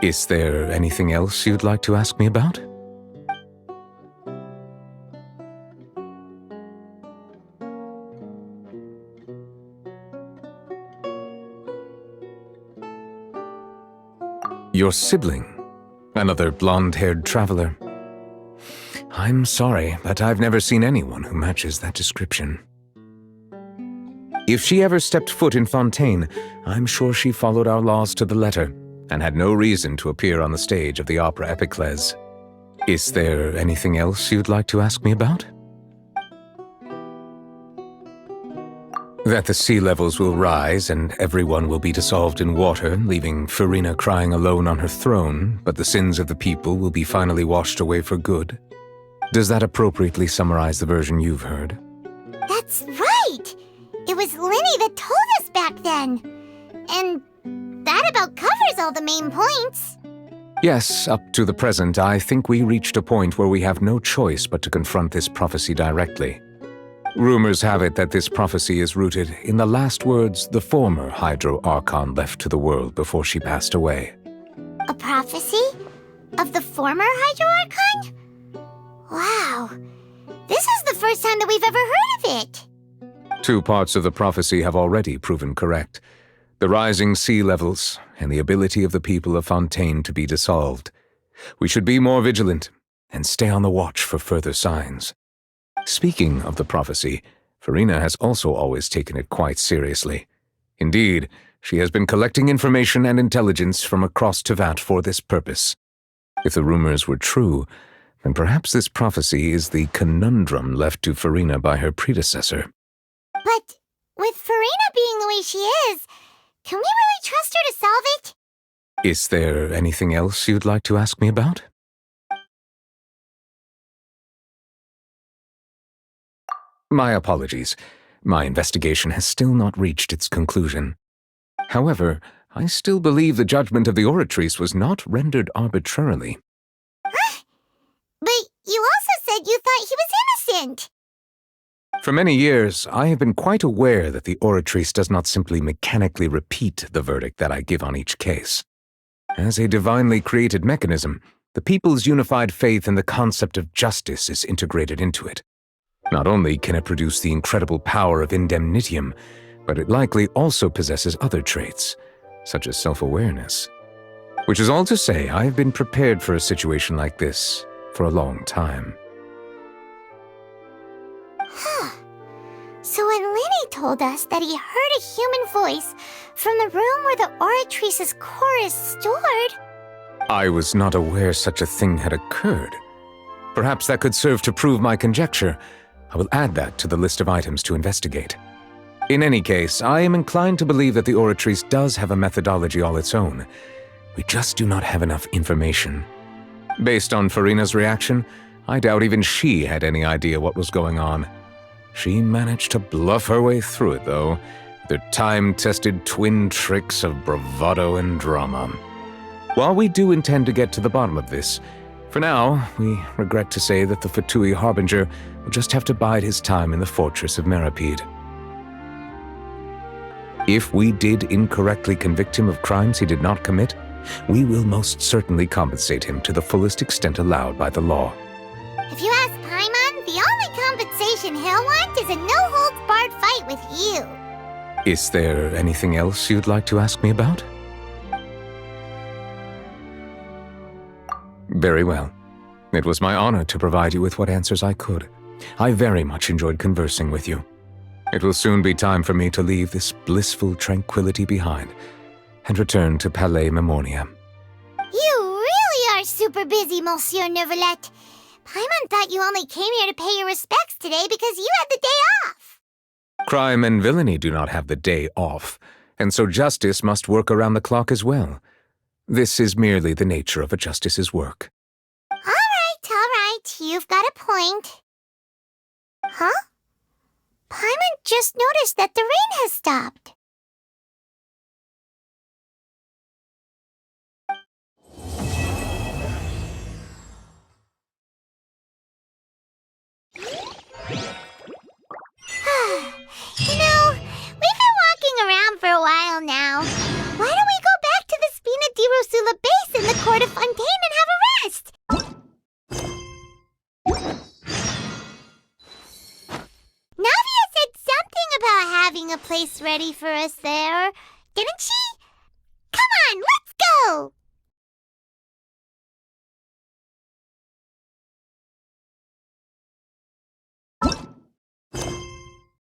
Is there anything else you'd like to ask me about? Your sibling, another blonde-haired traveler. I'm sorry, but I've never seen anyone who matches that description. If she ever stepped foot in Fontaine, I'm sure she followed our laws to the letter and had no reason to appear on the stage of the opera Epiclese. Is there anything else you'd like to ask me about? That the sea levels will rise and everyone will be dissolved in water, leaving Farina crying alone on her throne, but the sins of the people will be finally washed away for good. Does that appropriately summarize the version you've heard? That's right! It was Linny that told us back then. And that about covers all the main points. Yes, up to the present, I think we reached a point where we have no choice but to confront this prophecy directly. Rumors have it that this prophecy is rooted in the last words the former Hydro Archon left to the world before she passed away. A prophecy? Of the former Hydro Archon? Wow. This is the first time that we've ever heard of it. Two parts of the prophecy have already proven correct: the rising sea levels and the ability of the people of Fontaine to be dissolved. We should be more vigilant and stay on the watch for further signs. Speaking of the prophecy, Farina has also always taken it quite seriously. Indeed, she has been collecting information and intelligence from across Tevat for this purpose. If the rumors were true, then perhaps this prophecy is the conundrum left to Farina by her predecessor. But with Farina being the way she is, Can we really trust her to solve it? Is there anything else you'd like to ask me about? My apologies. My investigation has still not reached its conclusion. However, I still believe the judgment of the Oratrice was not rendered arbitrarily. Huh? But you also said you thought he was innocent. For many years, I have been quite aware that the Oratrice does not simply mechanically repeat the verdict that I give on each case. As a divinely created mechanism, the people's unified faith in the concept of justice is integrated into it. Not only can it produce the incredible power of indemnitium, but it likely also possesses other traits, such as self-awareness. Which is all to say, I have been prepared for a situation like this for a long time. Huh. So when Lenny told us that he heard a human voice from the room where the Oratrice's core is stored... I was not aware such a thing had occurred. Perhaps that could serve to prove my conjecture. I will add that to the list of items to investigate. In any case, I am inclined to believe that the Oratrice does have a methodology all its own. We just do not have enough information. Based on Farina's reaction, I doubt even she had any idea what was going on. She managed to bluff her way through it, though, with her time-tested twin tricks of bravado and drama. While we do intend to get to the bottom of this, for now, we regret to say that the Fatui Harbinger will just have to bide his time in the fortress of Meripede. If we did incorrectly convict him of crimes he did not commit, we will most certainly compensate him to the fullest extent allowed by the law. If you ask Paimon, the only compensation he'll want is a no-holds-barred fight with you. Is there anything else you'd like to ask me about? Very well. It was my honor to provide you with what answers I could. I very much enjoyed conversing with you. It will soon be time for me to leave this blissful tranquility behind and return to Palais Memoria. You really are super busy, Monsieur Neuvillette. Paimon thought you only came here to pay your respects today because you had the day off. Crime and villainy do not have the day off, and so justice must work around the clock as well. This is merely the nature of a justice's work. All right, you've got a point. Huh? Paimon just noticed that the rain has stopped.